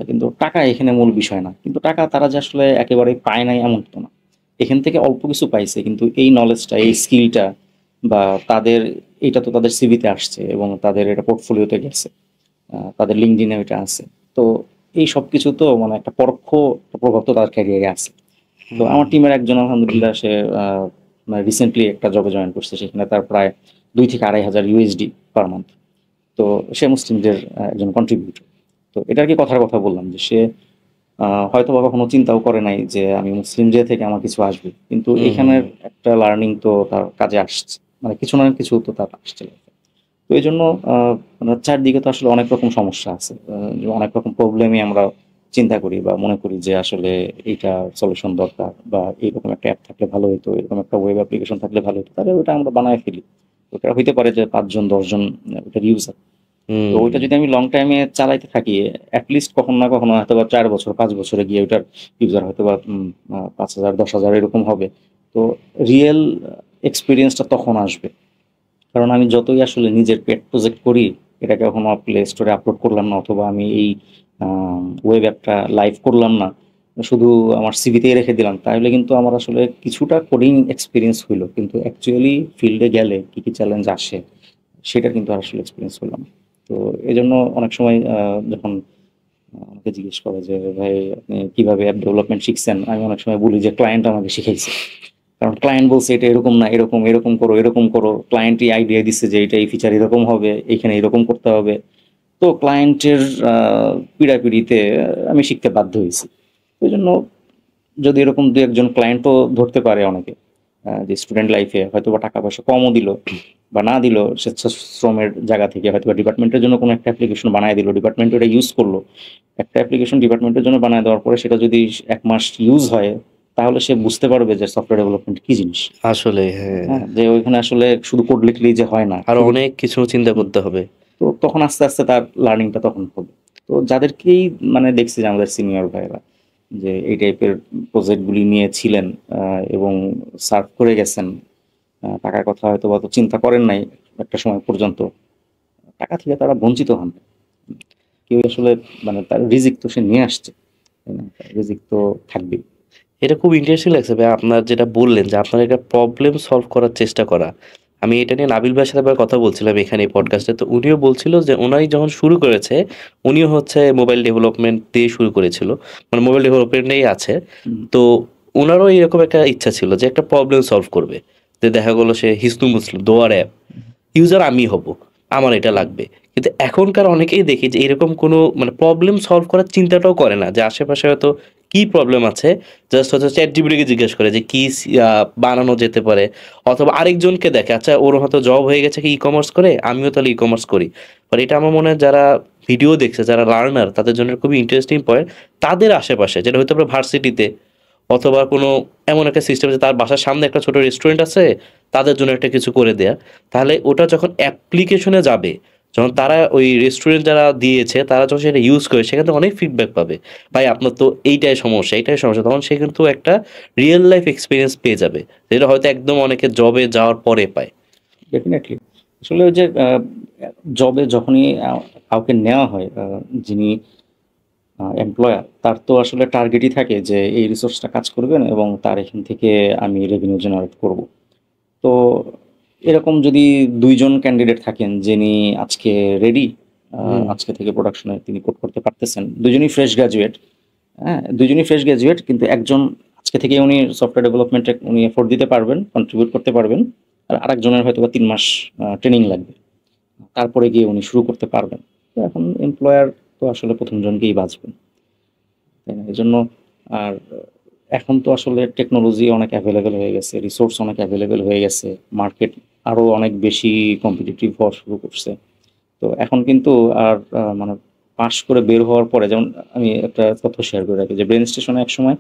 S1: কিন্তু টাকা এখানে মূল বিষয় না। কিন্তু টাকা তারা যে আসলে একেবারেই পায় নাই এমন তো না। এখান থেকে অল্প কিছু পাইছে, কিন্তু এই নলেজটা, এই স্কিলটা বা তাদের এটা তো তাদের সিভিতে আসছে এবং তাদের এটা পোর্টফোলিওতে গেছে, তাদের লিঙ্কডইনে এটা আছে। তো এই সব কিছু তো একটা পরোক্ষ একটা প্রভাব তো তার ক্যারিয়ারে আছে। তো আমার টিমের একজন আলহামদুলিল্লাহ সে রিসেন্টলি একটা জবে জয়েন করছে, সেখানে তার প্রায় 2 থেকে 2,500 ইউএসডি পার মান্থ। তো সে মুসলিমদের একজন কন্ট্রিবিউটর। তো এটা আর কি কথার কথা বললাম যে সে হয়তো বা কখনো চিন্তাও করে নাই যে আমি মুসলিম যে থেকে আমার কিছু আসবে, কিন্তু এখানের একটা লার্নিং তো তার কাজে আসছে, কিছু না কিছু তো তার আসছে। তো এই জন্য চারদিকে তো আসলে অনেক রকম সমস্যা আছে, যে অনেক রকম প্রবলেমই আমরা চিন্তা করি বা মনে করি যে আসলে এইটা সলিউশন দরকার, বা এইরকম একটা অ্যাপ থাকলে ভালো হতো, এরকম একটা ওয়েব অ্যাপ্লিকেশন থাকলে ভালো হতো, তাহলে ওটা আমরা বানায় ফেলি। ওটা হইতে পারে যে 5 জন 10 জন ওটার ইউজার। তো ওইটা যদি আমি লং টাইমে চালাইতে থাকি, অ্যাটলিস্ট কখনো না কখনো হয়তো বা 4 বছর 5 বছরে গিয়ে ওইটার ইউজার হয়তো বা 5,000 10,000 এরকম হবে। তো রিয়েল এক্সপিরিয়েন্সটা তখন আসবে। কারণ আমি যতই আসলে নিজের পেট প্রজেক্ট করি, এটাকে কখনো প্লে স্টোরে আপলোড করলাম না, অথবা আমি এই ওয়েব অ্যাপটা লাইভ করলাম না, শুধু আমার সিভিতেই রেখে দিলাম, তাহলে কিন্তু আমার আসলে কিছুটা কোডিং এক্সপিরিয়েন্স হইলো, কিন্তু অ্যাকচুয়ালি ফিল্ডে গেলে কি কি চ্যালেঞ্জ আসে সেটা কিন্তু আসলে এক্সপিরিয়েন্স হলাম। তো এই জন্য অনেক সময় যখন আমাকে জিজ্ঞেস করে যে ভাই আপনি কিভাবে অ্যাপ ডেভেলপমেন্ট শিখছেন, আমি অনেক সময় বলি যে ক্লায়েন্ট আমাকে শিখাইছে। কারণ ক্লায়েন্ট বলছে এটা এরকম না, এরকম এরকম করো, এরকম করো। ক্লায়েন্টই আইডিয়া দিচ্ছে যে এটা এই ফিচার এরকম হবে, এখানে এরকম করতে হবে। তো ক্লায়েন্টের পিড়াপিড়িতে আমি শিখতে বাধ্য হয়েছি। ওই জন্য যদি এরকম দু একজন ক্লায়েন্টও ধরতে পারে অনেকে, যে স্টুডেন্ট লাইফে হয়তো বা টাকা পয়সা কমও দিল বা না দিল, স্বেচ্ছাশ্রমের জায়গা থেকে হয়তো বা ডিপার্টমেন্টের জন্য কোনো একটা অ্যাপ্লিকেশন বানায় দিল, ডিপার্টমেন্ট ওটা ইউজ করলো। একটা অ্যাপ্লিকেশন ডিপার্টমেন্টের জন্য বানায় দেওয়ার পরে সেটা যদি 1 মাস ইউজ হয়, তাহলে সে বুঝতে পারবে যে সফটওয়্যার ডেভেলপমেন্ট কি জিনিস।
S2: আসলে হ্যাঁ,
S1: হ্যাঁ, যে ওইখানে আসলে শুধু কোড লিখলেই যে হয় না,
S2: আরো অনেক কিছু চিন্তা করতে হবে।
S1: তো তখন আস্তে আস্তে তার লার্নিংটা তখন হবে। তো যাদেরকেই দেখছি যে আমাদের সিনিয়র ভাইরা যে এই টাইপের প্রজেক্টগুলি নিয়ে ছিলেন এবং সার্ভ করে গেছেন, টাকার কথা হয়তো বা তো চিন্তা করেন নাই একটা সময় পর্যন্ত, টাকা থেকে তারা বঞ্চিত হন। কেউ আসলে তার রিজিক তো সে নিয়ে আসছে, তাই না? রিজিক তো থাকবেই।
S2: এটা খুব ইন্টারেস্টিং লাগছে ভাই, আপনার যেটা বললেন যে আপনার একটা প্রবলেম সলভ করার চেষ্টা করা। আমি এটা নিয়ে নাবিল ভাইয়ের সাথে কথা বলছিলাম এখানে এই পডকাস্টে, তো উনিও বলছিল যে ওনাই যখন শুরু করেছে, উনিও হচ্ছে মোবাইল ডেভেলপমেন্ট দিয়ে শুরু করেছিল, মানে মোবাইল ডেভেলপমেন্টেই আছে। তো ওনারও এরকম একটা ইচ্ছা ছিল যে একটা প্রবলেম সলভ করবে, যে দেখা গেলো সে হিসনু মুসলিম দোয়ার অ্যাপ ইউজার আমি হব, আমার এটা লাগবে। কিন্তু এখনকার অনেকেই দেখি যে এরকম কোনো প্রবলেম সলভ করার চিন্তাটাও করে না, যে আশেপাশে হয়তো কি প্রবলেম আছে, জাস্ট হচ্ছে চ্যাট জিপিটিকে জিজ্ঞেস করে যে কি বানানো যেতে পারে, অথবা আরেকজনকে দেখে আচ্ছা ওর হয়তো জব হয়ে গেছে কি ই কমার্স করে, আমিও তাহলে ই কমার্স করি। বাট এটা আমার মনে হয় যারা ভিডিও দেখছে, যারা লার্নার, তাদের জন্য খুবই ইন্টারেস্টিং পয়েন্ট। তাদের আশেপাশে যেটা হয়তো আমরা ভার্সিটিতে অথবা কোনো এমন একটা সিস্টেম যে তার বাসার সামনে একটা ছোট রেস্টুরেন্ট আছে, তাদের জন্য একটা কিছু করে দেয়া, তাহলে ওটা যখন অ্যাপ্লিকেশনে যাবে, যখন তারা ওই রেস্টুরেন্ট যারা দিয়েছে তারা যখন সেটা ইউজ করে, সেখান থেকে অনেক ফিডব্যাক পাবে, ভাই আপনার তো এইটাই সমস্যা এইটাই সমস্যা, তখন সে কিন্তু একটা রিয়েল লাইফ এক্সপিরিয়েন্স পেয়ে যাবে, যেটা হয়তো একদম অনেকে জবে যাওয়ার পরে পায়।
S1: ডেফিনেটলি। আসলে ওই যে জবে যখনই কাউকে নেওয়া হয়, যিনি এমপ্লয়ার, তার তো আসলে টার্গেটই থাকে যে এই রিসোর্সটা কাজ করবেন এবং তার এখান থেকে আমি রেভিনিউ জেনারেট করব। তো এরকম যদি দুইজন ক্যান্ডিডেট থাকেন যিনি আজকে রেডি,
S2: হুম।
S1: আজকে থেকে প্রোডাকশনে তিনি কোড করতে পারতেছেন, দুজনই ফ্রেশ গ্রাজুয়েট, হ্যাঁ দুজনই ফ্রেশ গ্রাজুয়েট, কিন্তু একজন আজকে থেকে উনি সফটওয়্যার ডেভেলপমেন্টে উনি এফোর্ট দিতে পারবেন, কন্ট্রিবিউট করতে পারবেন, আর আরেকজনের হয়তো বা 3 মাস ট্রেনিং লাগবে, তারপরে গিয়ে উনি শুরু করতে পারবেন। তো এখন এমপ্লয়ার তো আসলে প্রথম জনকেই বাঁচবেন, তাই না? এজন্য আর এখন তো আসলে টেকনোলজি অনেক অ্যাভেলেবেল হয়ে গেছে, রিসোর্স অনেক অ্যাভেলেবেল হয়ে গেছে, মার্কেট আরও অনেক বেশি কম্পিটিটিভ হওয়া শুরু করছে। তো এখন কিন্তু আর মানে পাশ করে বের হওয়ার পরে, যেমন আমি একটা তথ্য শেয়ার করে রাখি যে ব্রেন স্টেশনে একসময়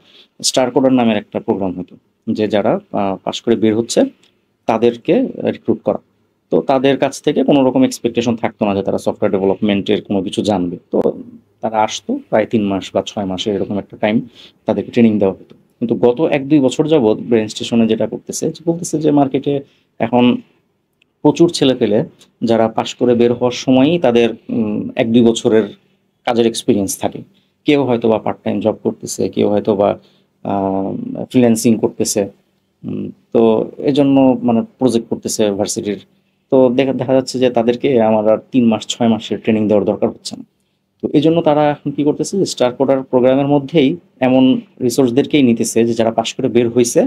S1: স্টার কোডার নামের একটা প্রোগ্রাম হতো, যে যারা পাশ করে বের হচ্ছে তাদেরকে রিক্রুট করা। তো তাদের কাছ থেকে কোনো রকম এক্সপেকটেশন থাকতো না যে তারা সফটওয়্যার ডেভেলপমেন্টের কোনো কিছু জানবে। তো তারা আসতো প্রায় 3 মাস বা 6 মাসের এরকম একটা টাইম তাদেরকে ট্রেনিং দেওয়া হতো। কিন্তু গত 1-2 বছর যাবৎ ব্রেন স্টেশনে যেটা করতেছে, যে বলতেছে যে মার্কেটে এখন প্রচুর ছেলে পেলে যারা পাশ করে বের হওয়ার সময়ই তাদের 1-2 বছরের কাজের এক্সপিরিয়েন্স থাকে। কেউ হয়তো বা পার্ট টাইম জব করতেছে, কেউ হয়তো বা ফ্রিল্যান্সিং করতেছে। তো এজন্য মানে প্রজেক্ট করতেছে ভার্সিটির। তো দেখা দেখা যাচ্ছে যে তাদেরকে আমার আর 3 মাস 6 মাসের ট্রেনিং দেওয়ার দরকার হচ্ছে না। তো এই জন্য তারা এখন কি করতেছে যে স্টার কোডার প্রোগ্রামের মধ্যেই এমন রিসোর্সদেরকেই নিতেছে যে যারা পাশ করে বের হয়েছে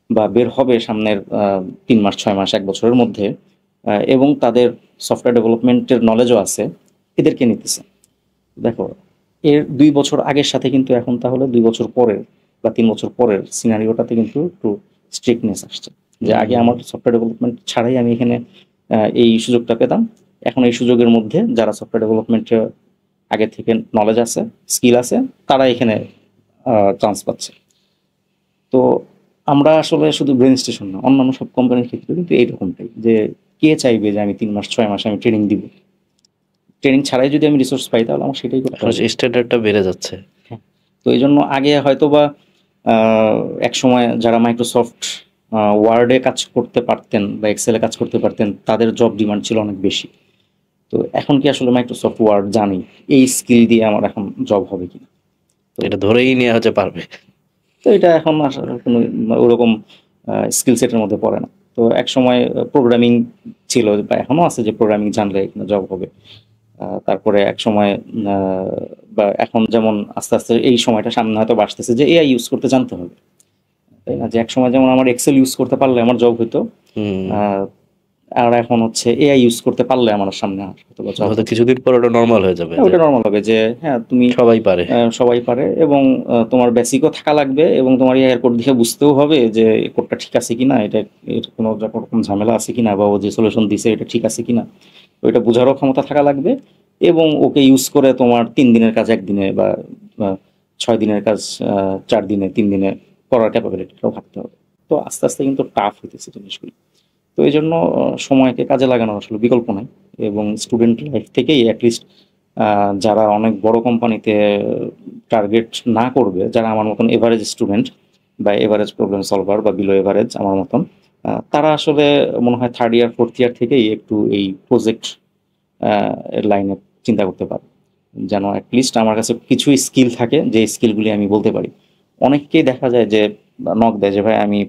S1: বা বের হবে সামনের 3 মাস 6 মাস 1 বছরের মধ্যে, এবং তাদের সফটওয়্যার ডেভেলপমেন্টের নলেজও আছে, এদেরকে নিতেছে। দেখো, এর 2 বছর আগের সাথে কিন্তু এখন তাহলে 2 বছর পরের বা 3 বছর পরের সিনারিওটাতে কিন্তু একটু স্ট্রিক্টনেস আসছে। যে আগে আমার সফটওয়্যার ডেভেলপমেন্ট ছাড়াই আমি এখানে এই সুযোগটা পেতাম, এখন এই সুযোগের মধ্যে যারা সফটওয়্যার ডেভেলপমেন্টে আগে থেকে নলেজ আছে, স্কিল আছে, তারা এখানে চান্স পাচ্ছে। তো আমরা আসলে শুধু ব্রেন স্টেশন না, অন্যান্য সব কোম্পানির ক্ষেত্রে কিন্তু এইরকমটাই, যে কে চাইবে যে আমি 3 মাস 6 মাস আমি ট্রেনিং দিব? ট্রেনিং ছাড়াই যদি আমি রিসোর্স পাই তাহলে আমার সেটাই করতে
S2: এখন
S1: হবে।
S2: স্ট্যান্ডার্ডটা বেড়ে যাচ্ছে।
S1: হ্যাঁ। তো এই জন্য আগে হয়তো বা এক সময় যারা মাইক্রোসফট ওয়ার্ডে কাজ করতে পারতেন বা এক্সেলে কাজ করতে পারতেন তাদের জব ডিমান্ড ছিল অনেক বেশি। তো এখন কি আসলে মাইক্রোসফট ওয়ার্ড জানি, এই স্কিল দিয়ে আমার এখন জব হবে কিনা? তো
S2: এটা ধরেই নেওয়া হচ্ছে পারবে।
S1: তো এটা এখন আসলে কোনো ওরকম স্কিল সেটের মধ্যে পড়ে না। তো এক সময় প্রোগ্রামিং ছিল বা এখনো আছে যে প্রোগ্রামিং জানলে এখানে জব হবে। তারপরে এক সময় বা এখন যেমন আস্তে আস্তে এই সময়টা সামনে হয়তো আসতেছে যে এআই ইউজ করতে জানতে হবে, তাই না? যে এক সময় যেমন আমার এক্সেল ইউজ করতে পারলে আমার জব হইতো,
S2: হুম।
S1: আহ, আর এখন হচ্ছে এআই ইউজ করতে পারলে আমার সামনে আর হয়তো বা জব
S2: হয়তো
S1: হবে।
S2: কিছুদিন পর ওটা নর্মাল হয়ে যাবে
S1: হ্যাঁ,
S2: যে
S1: ওটা নর্মাল হবে যে হ্যাঁ তুমি
S2: সবাই পারে।
S1: সবাই পারে, এবং তোমার বেসিকও থাকা লাগবে, এবং তোমার এআই কোড দেখে বুঝতেও হবে যে এই কোডটা ঠিক আছে কিনা, এটা এর কোনো রকম ঝামেলা আছে কিনা, বা ও যে সলিউশন দিছে এটা ঠিক আছে কিনা, ওইটা বোঝারও ক্ষমতা থাকা লাগবে। এবং ওকে ইউজ করে তোমার 3 দিনের কাজ 1 দিনে বা 6 দিনের কাজ 4 দিনে 3 দিনে করার ক্যাপাবিলিটিটাও থাকতে হবে। তো আস্তে আস্তে কিন্তু টাফ হইতেছে জিনিসগুলো। তো এই জন্য সময়কে কাজে লাগানোর আসলে বিকল্প নাই। এবং স্টুডেন্ট লাইফ থেকেই অ্যাটলিস্ট যারা অনেক বড় কোম্পানিতে টার্গেট না করবে, যারা আমার মতন এভারেজ স্টুডেন্ট বা এভারেজ প্রবলেম সলভার বা বিলো এভারেজ আমার মতন, তারা আসলে মনে হয় 3rd ইয়ার 4th ইয়ার থেকেই একটু এই প্রজেক্ট এর লাইনে চিন্তা করতে পারে, যেন অ্যাটলিস্ট আমার কাছে কিছু স্কিল থাকে যে স্কিলগুলি আমি বলতে পারি। অনেককেই দেখা যায় যে নক দেয় যে ভাই আমি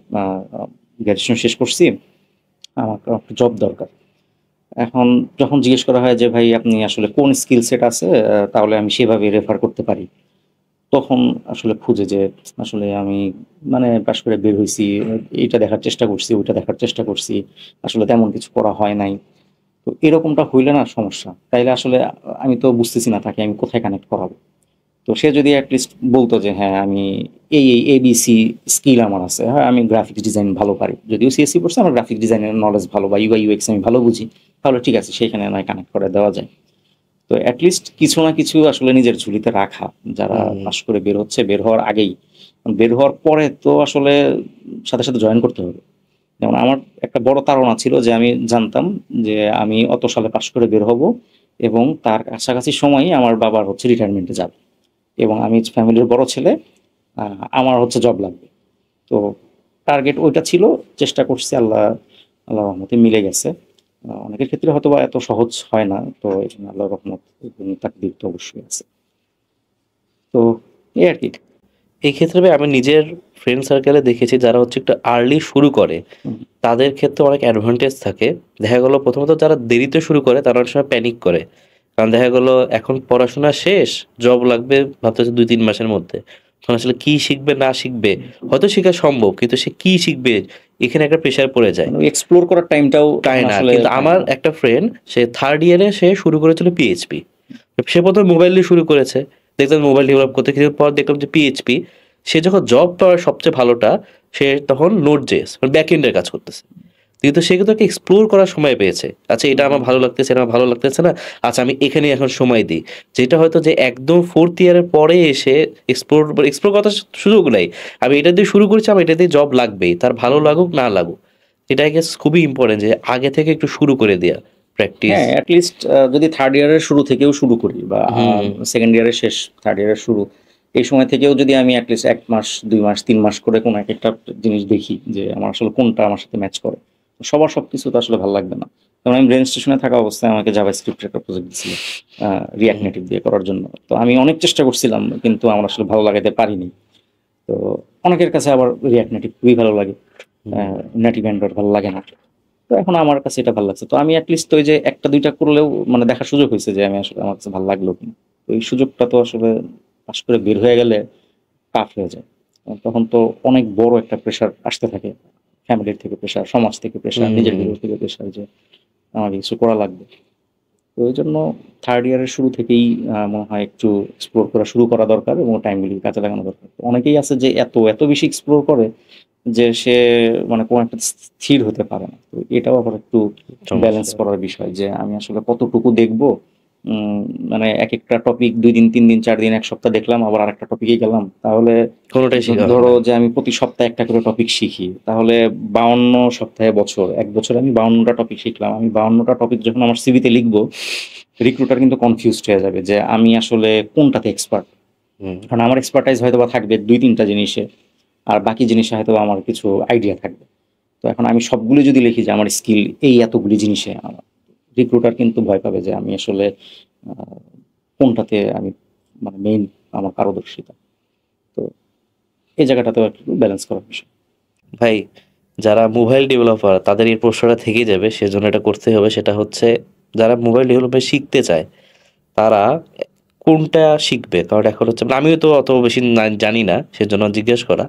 S1: গ্র্যাজুয়েশন শেষ করছি, আমার একটা জব দরকার। এখন যখন জিজ্ঞেস করা হয় যে ভাই আপনি আসলে কোন স্কিল সেট আছে, তাহলে আমি সেভাবে রেফার করতে পারি, তখন আসলে খুঁজে যে আসলে আমি মানে পাশ করে বের হইছি, এইটা দেখার চেষ্টা করছি, ওইটা দেখার চেষ্টা করছি, আসলে তেমন কিছু করা হয় নাই। তো এরকমটা হইলে না সমস্যা, তাইলে আসলে আমি তো বুঝতেছি না তাকে আমি কোথায় কানেক্ট করাবো। তো সে যদি অ্যাটলিস্ট বলতো যে হ্যাঁ আমি এই ABC স্কিল আমার আছে, হ্যাঁ আমি গ্রাফিক্স ডিজাইন ভালো পারি, যদিও CSC পড়ছে আমার গ্রাফিক্স ডিজাইনের নলেজ ভালো বা UI UX আমি ভালো বুঝি, তাহলে ঠিক আছে সেখানে নয় কানেক্ট করে দেওয়া যায়। তো অ্যাটলিস্ট কিছু না কিছু আসলে নিজের ঝুলিতে রাখা, যারা পাশ করে বের হচ্ছে, বের হওয়ার আগেই, বের হওয়ার পরে তো আসলে সাথে সাথে জয়েন করতে হবে। যেমন আমার একটা বড় তাড়না ছিল যে আমি জানতাম যে আমি অত সালে পাশ করে বের হব এবং তার কাছাকাছি সময়ই আমার বাবার হচ্ছে রিটায়ারমেন্টে যাবে এবং আমি ফ্যামিলির বড় ছেলে, আমার হচ্ছে জব লাগবে। তো টার্গেট ওইটা ছিল, চেষ্টা করছি, আল্লাহ রহমতে মিলে গেছে। অনেকের ক্ষেত্রে হয়তো বা এত সহজ হয় না, তো এখানে আল্লাহ রহমত এবং তাকদীর তো অবশ্যই আছে। তো এই আর কি।
S2: এই ক্ষেত্রে ভাই আমি নিজের ফ্রেন্ড সার্কেলে দেখেছি যারা হচ্ছে একটু আর্লি শুরু করে,
S1: হুম,
S2: তাদের ক্ষেত্রে অনেক অ্যাডভান্টেজ থাকে। দেখা গেল প্রথমত যারা দেরিতে শুরু করে তারা অনেক সময় প্যানিক করে, কারণ দেখা গেল এখন পড়াশোনা শেষ, জব লাগবে ভাবতেছে 2-3 মাসের মধ্যে, তখন আসলে কি শিখবে না শিখবে, হয়তো শেখা সম্ভব কিন্তু সে কি শিখবে এখানে একটা প্রেশার পড়ে যায়।
S1: মানে এক্সপ্লোর করার টাইমটাও
S2: তাই
S1: তখন
S2: না,
S1: আসলে
S2: কিন্তু
S1: পায়
S2: আমার
S1: না।
S2: একটা ফ্রেন্ড সে 3rd ইয়ারে সে শুরু করেছিল PHP। সে প্রথমে মোবাইল দিয়ে শুরু করেছে, দেখলাম মোবাইল ডেভেলপ করতে, কিছুদিন পর দেখলাম যে PHP। সে যখন জব পাওয়ার সবচেয়ে ভালোটা, সে তখন Node.js ব্যাক এন্ডের কাজ করতেছে। কিন্তু সে কিন্তু একটা এক্সপ্লোর করার সময় পেয়েছে, আচ্ছা এটা আমার ভালো লাগতেছে, এটা আমার ভালো লাগতেছে না, আচ্ছা আমি এখানে এখন সময় দিই। যেটা হয়তো যে একদম 4th ইয়ারের পরে এসে এক্সপ্লোর এক্সপ্লোর করার সুযোগ নাই, আমি এটা দিয়ে শুরু করেছি, আমার এটা দিয়ে জব লাগবেই, তার ভালো লাগুক না লাগুক। এটা আই গেস খুবই ইম্পর্টেন্ট যে আগে থেকে একটু শুরু করে দেয়া, প্র্যাকটিস।
S1: হ্যাঁ, অ্যাটলিস্ট যদি থার্ড ইয়ারের শুরু থেকেও শুরু করি বা
S2: হুম,
S1: সেকেন্ড ইয়ারের শেষ, থার্ড ইয়ারের শুরু, এই সময় থেকেও যদি আমি অ্যাটলিস্ট 1 মাস 2 মাস 3 মাস করে কোনো এক একটা জিনিস দেখি যে আমার আসলে কোনটা আমার সাথে ম্যাচ করে। সবার সবকিছু তো আসলে ভালো লাগবে না। যেমন আমি ব্রেন স্টেশনে থাকা অবস্থায় আমাকে জাভাস্ক্রিপ্টের একটা প্রজেক্ট দিছিল রিয়াক্ট
S2: হুম,
S1: নেটিভ দিয়ে করার জন্য। তো আমি অনেক চেষ্টা করছিলাম কিন্তু আমার আসলে ভালো লাগাতে পারিনি। তো অনেকের কাছে আবার রিয়াক্ট নেটিভ খুবই ভালো লাগে,
S2: হুম,
S1: নেটিভ অ্যান্ড্রয়েড ভালো লাগে না। তো এখন আমার কাছে এটা ভালো লাগছে। তো আমি এটলিস্ট ওই যে একটা দুইটা করলেও মানে দেখার সুযোগ হয়েছে যে আমি আসলে আমার কাছে ভালো লাগলো কিনা। তো এই সুযোগটা তো আসলে পাশ করে বের হয়ে গেলে টাফ হয়ে যায়। তখন তো অনেক বড় একটা প্রেশার আসতে থাকে, ফ্যামিলির থেকে প্রেশার, সমাজ থেকে প্রেশার, নিজের
S2: হুম,
S1: ভিতর থেকে প্রেশার যে আমাকে কিছু করা লাগবে। তো ওই জন্য থার্ড ইয়ারের শুরু থেকেই মনে হয় একটু এক্সপ্লোর করা শুরু করা দরকার এবং টাইমগুলি কাজে লাগানো দরকার। তো অনেকেই আছে যে এত এত বেশি এক্সপ্লোর করে যে সে মানে কোনো একটা স্থির হতে পারে না। তো এটাও আবার একটু ব্যালেন্স
S2: সমস্যা।
S1: করার বিষয় যে আমি আসলে কতটুকু দেখবো। উম, মানে এক একটা টপিক 2 দিন 3 দিন 4 দিন 1 সপ্তাহ দেখলাম, আবার আরেকটা টপিকে গেলাম, তাহলে
S2: কোনোটাই শেখা হয়
S1: ধরো
S2: না।
S1: যে আমি প্রতি সপ্তাহে একটা করে টপিক শিখি, তাহলে 52 সপ্তাহে বছর, 1 বছরে আমি 52টা টপিক শিখলাম। আমি 52টা টপিক যখন আমার সিভিতে লিখবো, রিক্রুটার কিন্তু কনফিউজড হয়ে যাবে যে আমি আসলে কোনটাতে এক্সপার্ট।
S2: হুম,
S1: কারণ আমার এক্সপার্টাইজ হয়তো বা থাকবে 2-3টা জিনিসে, আর বাকি জিনিসে হয়তো আমার কিছু আইডিয়া থাকবে। তো এখন আমি সবগুলো যদি লিখি যে আমার স্কিল এই এতগুলি জিনিসে, আমার রিক্রুটার কিন্তু ভয় পাবে যে আমি আসলে আহ, কোনটাতে আমি মানে মেইন আমার পারদর্শিতা। তো এই জায়গাটাতেও একটু ব্যালেন্স করার বিষয়।
S2: ভাই যারা মোবাইল ডেভেলপার তাদের এই প্রশ্নটা থেকেই যাবে, সেজন্য এটা করতে হবে। সেটা হচ্ছে যারা মোবাইল ডেভেলপমেন্ট শিখতে চায় তারা কোনটা শিখবে, কারণ এখন হচ্ছে মানে আমিও তো অত বেশি জানি না, সেজন্য জিজ্ঞেস করা।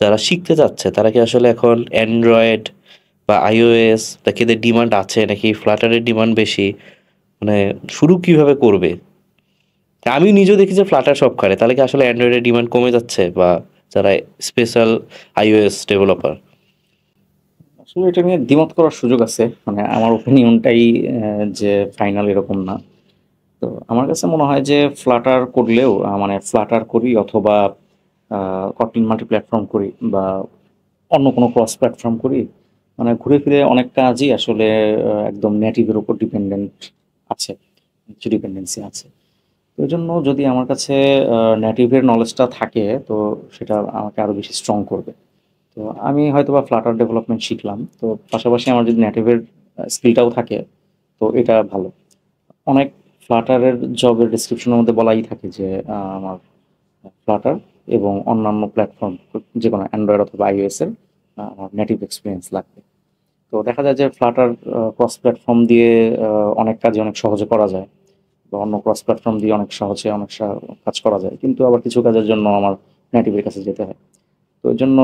S2: যারা শিখতে চাচ্ছে তারা কি আসলে এখন অ্যান্ড্রয়েড বা iOS নাকি এদের ডিমান্ড আছে, নাকি ফ্লাটারের ডিমান্ড বেশি, মানে শুরু কিভাবে করবে? আমি নিজেও দেখি যে ফ্লাটার সব কারে, তাহলে কি আসলে অ্যান্ড্রয়েডের ডিমান্ড কমে যাচ্ছে, বা যারা স্পেশাল iOS ডেভেলপার?
S1: আসলে এটা নিয়ে দ্বিমত করার সুযোগ আছে, মানে আমার ওপিনিয়নটাই যে ফাইনাল এরকম না। তো আমার কাছে মনে হয় যে ফ্লাটার করলেও মানে ফ্লাটার করি অথবা কটলিন মাল্টি প্ল্যাটফর্ম করি বা অন্য কোনো ক্রস প্ল্যাটফর্ম করি, মানে ঘুরে ফিরে অনেক কাজই আসলে একদম নেটিভের উপর ডিপেন্ডেন্ট আছে, কিছু ডিপেন্ডেন্সি আছে। তো এই জন্য যদি আমার কাছে নেটিভের নলেজটা থাকে, তো সেটা আমাকে আরও বেশি স্ট্রং করবে। তো আমি হয়তো বা ফ্লাটার ডেভেলপমেন্ট শিখলাম, তো পাশাপাশি আমার যদি নেটিভের স্কিলটাও থাকে, তো এটা ভালো। অনেক ফ্লাটারের জবের ডেসক্রিপশনের মধ্যে বলাই থাকে যে আমার ফ্লাটার এবং অন্যান্য প্ল্যাটফর্ম, যে কোনো অ্যান্ড্রয়েড অথবা iOS এর আমার নেটিভ এক্সপিরিয়েন্স লাগবে। তো দেখা যায় যে ফ্লাটার ক্রস প্ল্যাটফর্ম দিয়ে অনেক কাজই অনেক সহজে করা যায়, বা অন্য ক্রস প্ল্যাটফর্ম দিয়ে অনেক সহজে অনেক কাজ করা যায়, কিন্তু আবার কিছু কাজের জন্য আমার নেটিভের কাছে যেতে হয়। তো ওই জন্য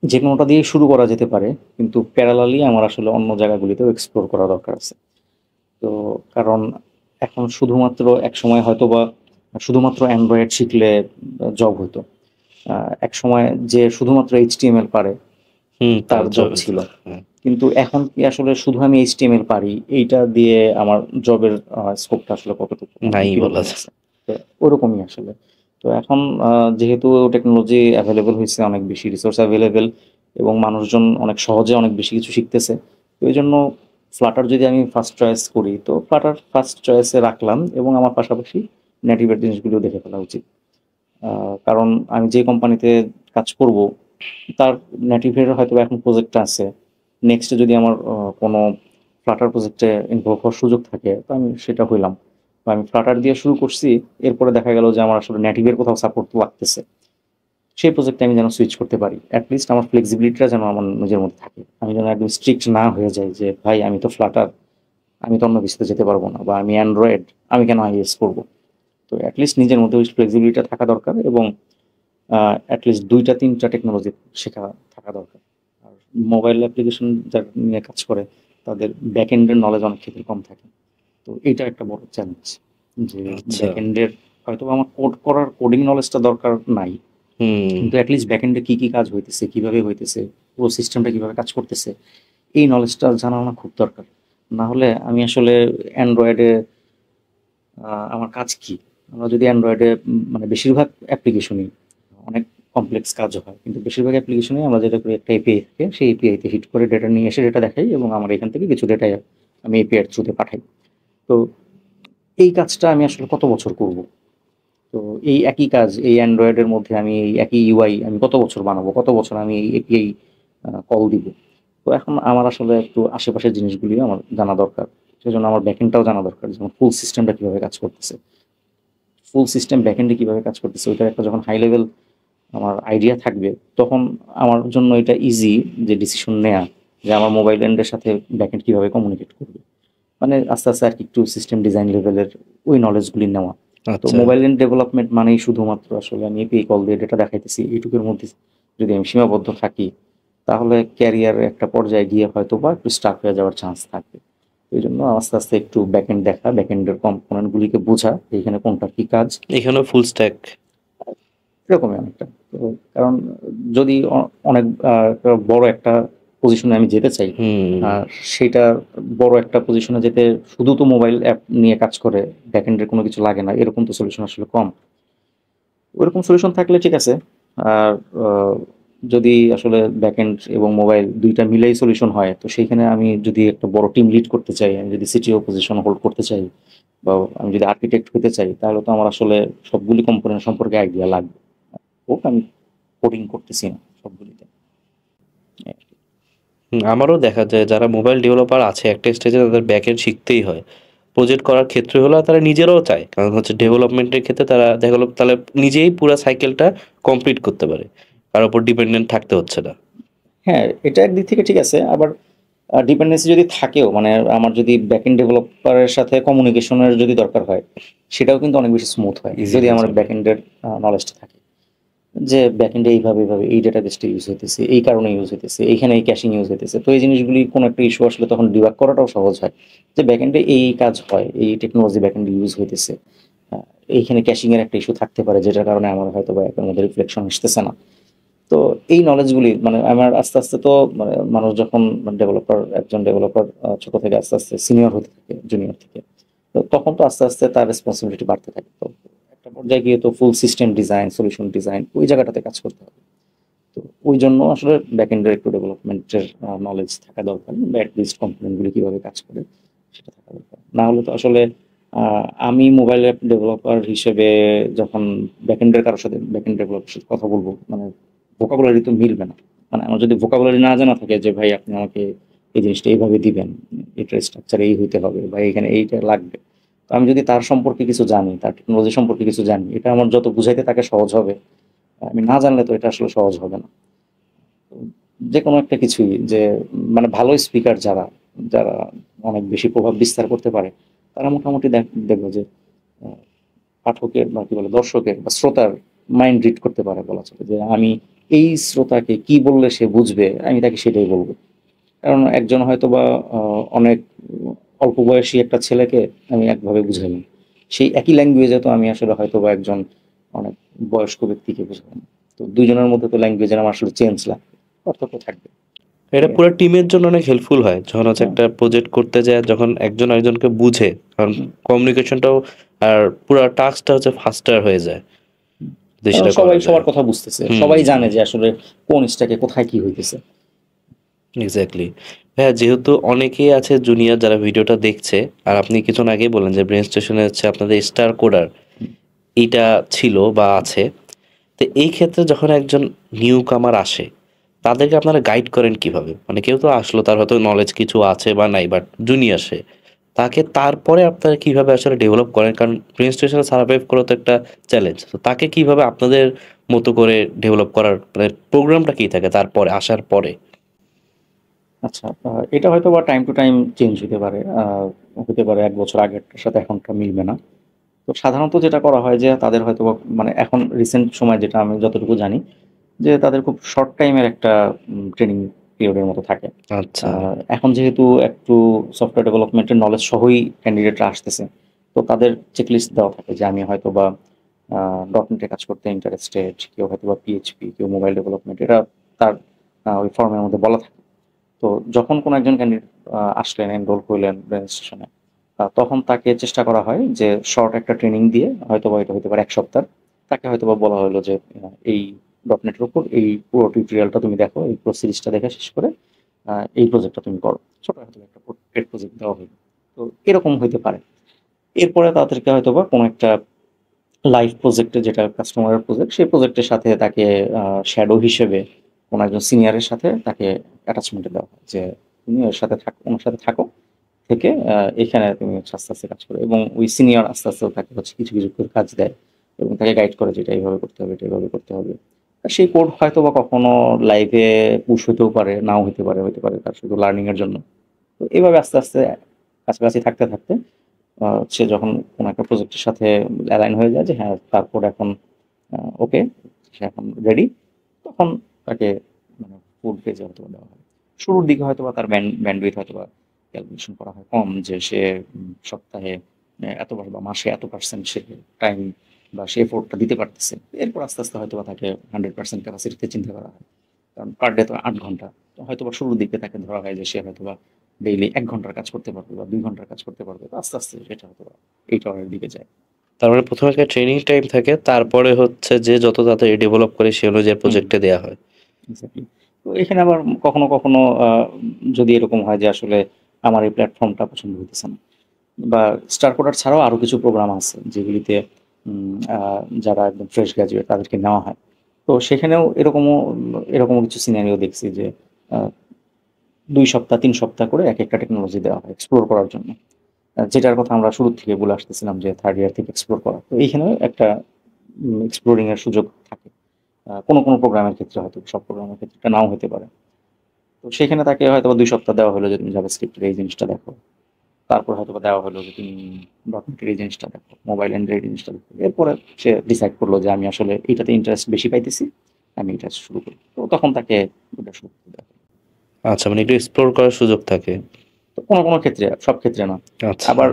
S1: যে কোনোটা দিয়ে শুরু করা যেতে পারে, কিন্তু প্যারালালি আমার আসলে অন্য জায়গাগুলিতেও এক্সপ্লোর করা দরকার আছে। তো কারণ এখন শুধুমাত্র এক সময় হয়তোবা শুধুমাত্র অ্যান্ড্রয়েড শিখলে জব হতো। এক সময় যে শুধুমাত্র এইচটিএমএল পারে তার জব ছিল, কিন্তু এখন কি আসলে শুধু আমি এইচটিএমএল পারি এইটা দিয়ে আমার জবের স্কোপটা আসলে কতটুকু
S2: নাই
S1: কি
S2: বলা
S1: রকম
S2: যায়।
S1: আছে? তো ওরকমই আসলে। তো এখন যেহেতু টেকনোলজি অ্যাভেলেবল হয়েছে, অনেক বেশি রিসোর্স অ্যাভেলেবেল এবং মানুষজন অনেক সহজে অনেক বেশি কিছু শিখতেছে, তো এই জন্য ফ্লাটার যদি আমি ফার্স্ট চয়েস করি তো ফ্লাটার ফার্স্ট চয়েসে রাখলাম এবং আমার পাশাপাশি নেটিভের জিনিসগুলো দেখে ফেলা উচিত। কারণ আমি যে কোম্পানিতে কাজ করব তার নেটিভের হয়তো এখন প্রজেক্ট আছে, নেক্সটে যদি আমার কোনো ফ্লাটার প্রজেক্টে ইনভলভ হওয়ার সুযোগ থাকে তো আমি সেটা হইলাম। তো আমি ফ্লাটার দিয়ে শুরু করছি, এরপরে দেখা গেল যে আমার আসলে নেটিভের কোথাও সাপোর্ট লাগতেছে, সেই প্রজেক্টে আমি যেন সুইচ করতে পারি, অ্যাটলিস্ট আমার ফ্লেক্সিবিলিটিটা যেন আমার নিজের মধ্যে থাকে, আমি যেন একদম স্ট্রিক্ট না হয়ে যাই যে ভাই আমি তো ফ্লাটার, আমি তো অন্য কিছুতে যেতে পারবো না, বা আমি অ্যান্ড্রয়েড, আমি কেন আইএস করবো। তো অ্যাটলিস্ট নিজের মধ্যে ওই ফ্লেক্সিবিলিটিটা থাকা দরকার এবং অ্যাটলিস্ট ২টা ৩টা টেকনোলজি শেখা থাকা দরকার। আর মোবাইল অ্যাপ্লিকেশন যারা নিয়ে কাজ করে তাদের ব্যাক এন্ডের নলেজ অনেক ক্ষেত্রে কম থাকে। তো এইটা একটা বড় চ্যালেঞ্জ যে
S2: আচ্ছা।
S1: ব্যাক এন্ডের হয়তো আমার কোড করার কোডিং নলেজটা দরকার নাই, কিন্তু অ্যাটলিস্ট ব্যাক এন্ডে কী কী কাজ হইতেছে, কিভাবে হইতেছে, পুরো সিস্টেমটা কিভাবে কাজ করতেছে, এই নলেজটা জানা আমার খুব দরকার। না হলে আমি আসলে অ্যান্ড্রয়েডে আমার কাজ কি? আমরা যদি অ্যান্ড্রয়েডে মানে বেশিরভাগ অ্যাপ্লিকেশনই অনেক কমপ্লেক্স কাজ হয়। কিন্তু বেশিরভাগ অ্যাপ্লিকেশনেই আমরা যেটা করি একটা এপিআই থাকে, সেই এপিআইতে হিট করে ডেটা নিয়ে এসে ডেটা দেখাই এবং আমার এখান থেকে কিছু ডেটা আমি এপিআই এর থ্রুতে পাঠাই। তো এই কাজটা আমি আসলে কত বছর করব? তো এই একই কাজ এই অ্যান্ড্রয়েডের মধ্যে আমি এই একই ইউআই আমি কত বছর বানাবো? কত বছর আমি এই এপিআই কল দিব? তো এখন আমার আসলে একটু আশেপাশের জিনিসগুলিও আমার জানা দরকার। সেজন্য আমার ব্যাকএন্ডটাও জানা দরকার। যেমন ফুল সিস্টেমটা কিভাবে কাজ করতেছে। ফুল সিস্টেম ব্যাকএন্ডে কিভাবে কাজ করতেছে ওইটার একটা যখন হাই লেভেল আমার আইডিয়া থাকবে, তখন আমার জন্য এটা ইজি যে ডিসিশন নেয়া যে আমার মোবাইল এন্ডের সাথে ব্যাকএন্ড কিভাবে কমিউনিকেট করবে। মানে আস্তে আস্তে আর কি একটু সিস্টেম ডিজাইন লেভেলের ওই নলেজগুলি নেওয়া। তো
S2: আচ্ছা।
S1: মোবাইল এন্ড ডেভেলপমেন্ট মানেই শুধুমাত্র আসলে আমি এপিআই কল দিয়ে ডেটা দেখাইতেছি এইটুকুর মধ্যে যদি আমি সীমাবদ্ধ থাকি, তাহলে ক্যারিয়ারের একটা পর্যায়ে গিয়ে হয়তো বা একটু স্টাক হয়ে যাওয়ার চান্স থাকবে। এই জন্য আস্তে আস্তে একটু ব্যাকএন্ড দেখা, ব্যাকএন্ডের কম্পোনেন্টগুলিকে বোঝা, এইখানে কোনটা কি কাজ,
S2: এখানেও ফুল স্ট্যাক।
S1: এরকমই অনেকটা। তো কারণ যদি অনেক একটা বড় একটা পজিশনে আমি যেতে চাই, আর সেটা বড় একটা পজিশনে যেতে শুধু তো মোবাইল অ্যাপ নিয়ে কাজ করে ব্যাকএন্ডের কোনো কিছু লাগে না, এরকম তো সলিউশন আসলে কম। ওরকম সলিউশন থাকলে ঠিক আছে। আর যদি আসলে ব্যাকএন্ড এবং মোবাইল ২টা মিলেই সলিউশন হয়, তো সেইখানে আমি যদি একটা বড় টিম লিড করতে চাই, আমি যদি সিটিও পজিশন হোল্ড করতে চাই, বা আমি যদি আর্কিটেক্ট হতে চাই, তাহলে তো আমার আসলে সবগুলি কম্পোনেন্ট সম্পর্কে আইডিয়া লাগবে। হোক আমি কোডিং করতেছি না সবগুলিতে।
S2: আমারও দেখা যায় যারা মোবাইল ডেভেলপার আছে একটা স্টেজে তাদের ব্যাকএন্ড শিখতেই হয়। প্রজেক্ট করার ক্ষেত্রে হলো তারা নিজেরাও চায়, কারণ হচ্ছে ডেভেলপমেন্টের ক্ষেত্রে তারা ডেভেলপ তাহলে নিজেই পুরো সাইকেলটা কমপ্লিট করতে পারে, কারোর উপর ডিপেন্ডেন্ট থাকতে হচ্ছে না।
S1: হ্যাঁ, এটা একদিক থেকে ঠিক আছে। আবার ডিপেন্ডেন্সি যদি থাকেও, মানে আমার যদি ব্যাকএন্ড ডেভেলপারের সাথে কমিউনিকেশনের যদি দরকার হয়, সেটাও কিন্তু অনেক বেশি স্মুথ হয়
S2: ইজি
S1: যদি
S2: হয়ে
S1: আমার
S2: যাবে।
S1: ব্যাকএন্ডের নলেজটা থাকে। যে ব্যাকএন্ডে এইভাবে এইভাবে এই ডেটাবেসটা ইউজ হইতেছে, এই কারণে ইউজ হইতেছে, এইখানে এই ক্যাশিং ইউজ হইতেছে। তো এই জিনিসগুলি কোনো একটা ইস্যু আসলে তখন ডিবাগ করাটাও সহজ হয়। যে ব্যাকএন্ডে এই কাজ হয়, এই টেকনোলজি ব্যাকএন্ডে ইউজ হইতেছে। এইখানে ক্যাশিং এর একটা ইস্যু থাকতে পারে যেটার কারণে আমার হয়তো বা অ্যাপের মধ্যে রিফ্লেকশন আসতেছে না। তো এই নলেজগুলি মানে আমার আস্তে আস্তে তো মানে মানুষ যখন ডেভেলপার একজন ডেভেলপার ছোট থেকে আস্তে আস্তে সিনিয়র হতে থাকে জুনিয়র থেকে, তো তখন তো আস্তে আস্তে তার রেসপন্সিবিলিটি বাড়তে থাকে। তো একটা পর্যায়ে গিয়ে তো ফুল সিস্টেম ডিজাইন, সলিউশন ডিজাইন ওই জায়গাটাতে কাজ করতে হবে। তো ওই জন্য আসলে ব্যাকএন্ডের একটু ডেভেলপমেন্টের নলেজ থাকা দরকার, বা অ্যাটলিস্ট কম্পোনেন্টগুলি কীভাবে কাজ করে সেটা থাকা দরকার। না হলে তো আসলে আমি মোবাইল অ্যাপ ডেভেলপার হিসেবে যখন ব্যাকএন্ডের কারোর সাথে ব্যাকএন্ড ডেভেলপারের সাথে কথা বলবো, মানে ভোকাবুলারি তো মিলবে না। মানে আমার যদি ভোকাবুলারি না জানা থাকে যে ভাই আপনি আমাকে এই জিনিসটা এইভাবে দিবেন, এটার স্ট্রাকচার এই হইতে হবে বা এখানে এইটা লাগবে, তো আমি যদি তার সম্পর্কে কিছু জানি, তার টেকনোলজি সম্পর্কে কিছু জানি, এটা আমার যত বুঝাইতে তাকে সহজ হবে। আমি না জানলে তো এটা আসলে সহজ হবে না। তো যে কোনো একটা কিছুই যে মানে ভালো স্পিকার যারা, যারা অনেক বেশি প্রভাব বিস্তার করতে পারে, তারা মোটামুটি দেখবে যে আহ, পাঠকের বা কি বলে দর্শকের বা শ্রোতার মাইন্ড রিড করতে পারে, বলা চলে যে আমি এই শ্রোতাকে কি বললে সে বুঝবে আমি তাকে সেটাই বলবো। কারণ একজন হয়তো বা অনেক অল্প বয়সী একটা ছেলেকে আমি একভাবে বুঝাইলাম, সেই একই ল্যাঙ্গুয়েজে তো আমি আসলে হয়তো বা একজন অনেক বয়স্ক ব্যক্তিকে বুঝলাম, তো দুজনের মধ্যে তো ল্যাঙ্গুয়েজের আমার আসলে চেঞ্জ লাগবে, পার্থক্য থাকবে।
S2: এটা পুরো টিমের জন্য অনেক হেল্পফুল হয় যখন হচ্ছে
S1: হ্যাঁ,
S2: একটা প্রজেক্ট করতে যায়, যখন একজন আরেকজনকে বুঝে, কারণ
S1: হুম,
S2: কমিউনিকেশনটাও আর পুরো টাস্কটা হচ্ছে ফাস্টার হয়ে যায়
S1: হুম।
S2: যদি
S1: কারণ
S2: সেটা
S1: সবাই
S2: করা যায়।
S1: সবার কথা বুঝতেছে,
S2: হুম,
S1: সবাই জানে যে আসলে কোন স্ট্যাকে কোথায় কি হইতেছে।
S2: এক্স্যাক্টলি। হ্যাঁ, যেহেতু অনেকেই আছে জুনিয়র যারা ভিডিওটা দেখছে, আর আপনি কিছুক্ষণ আগেই বললেন যে ব্রেন স্টেশনে হচ্ছে আপনাদের স্টার কোডার
S1: হুম,
S2: এইটা ছিল বা আছে। তো এই ক্ষেত্রে যখন একজন নিউ কামার আসে, তাদেরকে আপনারা গাইড করেন কিভাবে? মানে কেউ তো আসলো, তার হয়তো নলেজ কিছু আছে বা নাই, বাট জুনিয়র সে, তাকে তারপরে আপনারা কিভাবে আসলে ডেভেলপ করেন? কারণ ব্রেন স্টেশনে সার্ভাইভ করা তো একটা চ্যালেঞ্জ। তো তাকে কিভাবে আপনাদের মতো করে ডেভেলপ করার মানে প্রোগ্রামটা কি থাকে তারপরে আসার পরে?
S1: আচ্ছা, এটা হয়তো বা টাইম টু টাইম চেঞ্জ হতে পারে, হতে পারে ১ বছর আগেরটার সাথে এখনটা মিলবে না। তো সাধারণত যেটা করা হয় যে তাদের হয়তো বা মানে এখন রিসেন্ট সময় যেটা আমি যতটুকু জানি, যে তাদের খুব শর্ট টাইমের একটা ট্রেনিং পিরিয়ডের মতো থাকে।
S2: আচ্ছা,
S1: এখন যেহেতু একটু সফটওয়্যার ডেভেলপমেন্টের নলেজ সহই ক্যান্ডিডেটরা আসতেছে, তো তাদের চেকলিস্ট দেওয়া থাকে যে আমি হয়তো বা ডটনেটে কাজ করতে ইন্টারেস্টেড, কেউ হয়তো বা পিএইচপি, কেউ মোবাইল ডেভেলপমেন্ট, এটা তার ওই ফর্মের মধ্যে বলা থাকে। তো যখন কোনো একজন ক্যান্ডিডেট আসলেন, এনরোল করলেন রেজিস্ট্রেশনে, তখন তাকে চেষ্টা করা হয় যে শর্ট একটা ট্রেনিং দিয়ে, হয়তোবা এটা হতে পারে ১ সপ্তাহ, তাকে হয়তোবা বলা হলো যে এই ডটনেটের উপর এই পুরো টিউটোরিয়ালটা তুমি দেখো, এই পুরো সিরিজটা দেখে শেষ করে এই প্রজেক্টটা তুমি করো। ছোট হয়তো একটা পেড প্রজেক্ট দেওয়া হলো। তো এরকম হইতে পারে। এরপরে তাদেরকে হয়তোবা কোনো একটা লাইভ প্রজেক্টে, যেটা কাস্টমারের প্রজেক্ট, সেই প্রজেক্টের সাথে তাকে শ্যাডো হিসেবে কোনো একজন সিনিয়রের সাথে তাকে অ্যাটাচমেন্টে দেওয়া হয় যে তুমি ওর সাথে থাকো, ওনার সাথে থাকো, থেকে এখানে তুমি হচ্ছে আস্তে আস্তে কাজ করো, এবং ওই সিনিয়র আস্তে আস্তে তাকে হচ্ছে কিছু কিছু করে কাজ দেয় এবং তাকে গাইড করে যেটা এইভাবে করতে হবে, এটা এইভাবে করতে হবে। আর সেই কোড হয়তো বা কখনো লাইভে পুশ হতেও পারে, নাও হতে পারে তার শুধু লার্নিং এর জন্য। তো এভাবে আস্তে আস্তে কাছাকাছি থাকতে থাকতে সে যখন কোনো একটা প্রজেক্টের সাথে অ্যালাইন হয়ে যায় যে হ্যাঁ তারপর এখন ওকে, সে এখন রেডি, তখন তাকে মানে ফুল পেজে হয়তো বা দেওয়া হয়। শুরুর দিকে হয়তো বা তার ব্যান্ডউইথ হয়তো বা ক্যালকুলেশন করা হয় কম, যে সে সপ্তাহে এতবার বা মাসে এত% সে টাইম বা সে এফোর্টটা দিতে পারতেছে। এরপর আস্তে আস্তে হয়তো বা তাকে 100% ক্যাপাসিটিতে চিন্তা করা হয়। কারণ পার ডে তো ৮ ঘন্টা, তো হয়তো বা শুরুর দিকে তাকে ধরা হয় যে সে হয়তো বা ডেইলি ১ ঘন্টার কাজ করতে পারবে বা ২ ঘন্টার কাজ করতে পারবে, তো আস্তে আস্তে সেটা হয়তো বা 8 আওয়ারের দিকে যায়।
S2: তার মানে প্রথমে একটা ট্রেনিং টাইম থাকে, তারপরে হচ্ছে যে যত তাড়াতাড়ি ডেভেলপ করে সে অনুযায়ী
S1: হুম,
S2: প্রজেক্টে দেওয়া হয়।
S1: এক্সাক্টলি। তো এখানে আবার কখনো কখনো যদি এরকম হয় যে আসলে আমার এই প্ল্যাটফর্মটা পছন্দ হইতেছে না, বা স্টার কোডার ছাড়াও আরো কিছু প্রোগ্রাম আছে যেগুলিতে যারা একদম ফ্রেশ গ্র্যাজুয়েট তাদেরকে নেওয়া হয়। তো সেখানেও এরকমও কিছু সিনারিও দেখছি যে আহ, ২ সপ্তাহ ৩ সপ্তাহ করে এক একটা টেকনোলজি দেওয়া হয় এক্সপ্লোর করার জন্য, যেটার কথা আমরা শুরু থেকে বলে আসতেছিলাম যে থার্ড ইয়ার থেকে এক্সপ্লোর করা। তো এইখানেও একটা এক্সপ্লোরিং এর সুযোগ থাকে। কোনো কোনো প্রোগ্রামের ক্ষেত্রে, হয়তো সব প্রোগ্রামের ক্ষেত্রে এটা নাও হতে পারে। তো সেখানে তাকে হয়তো ২ সপ্তাহ দেওয়া হলো যে তুমি জাভাস্ক্রিপ্টের এই জিনিসটা দেখো, তারপর হয়তো বা দেওয়া হলো যে তুমি ডটনেটের এই জিনিসটা দেখো, মোবাইল অ্যান্ড্রয়েড এই জিনিসটা দেখো। এরপরে সে ডিসাইড করলো যে আমি আসলে এটাতে ইন্টারেস্ট বেশি পাইতেছি, আমি এটা শুরু করি। তো তখন তাকে ওটা শুরু করতে দেওয়া হলো।
S2: আচ্ছা, মানে একটু এক্সপ্লোর করার সুযোগ থাকে।
S1: তো কোনো কোনো ক্ষেত্রে, সব ক্ষেত্রে না।
S2: আচ্ছা,
S1: আবার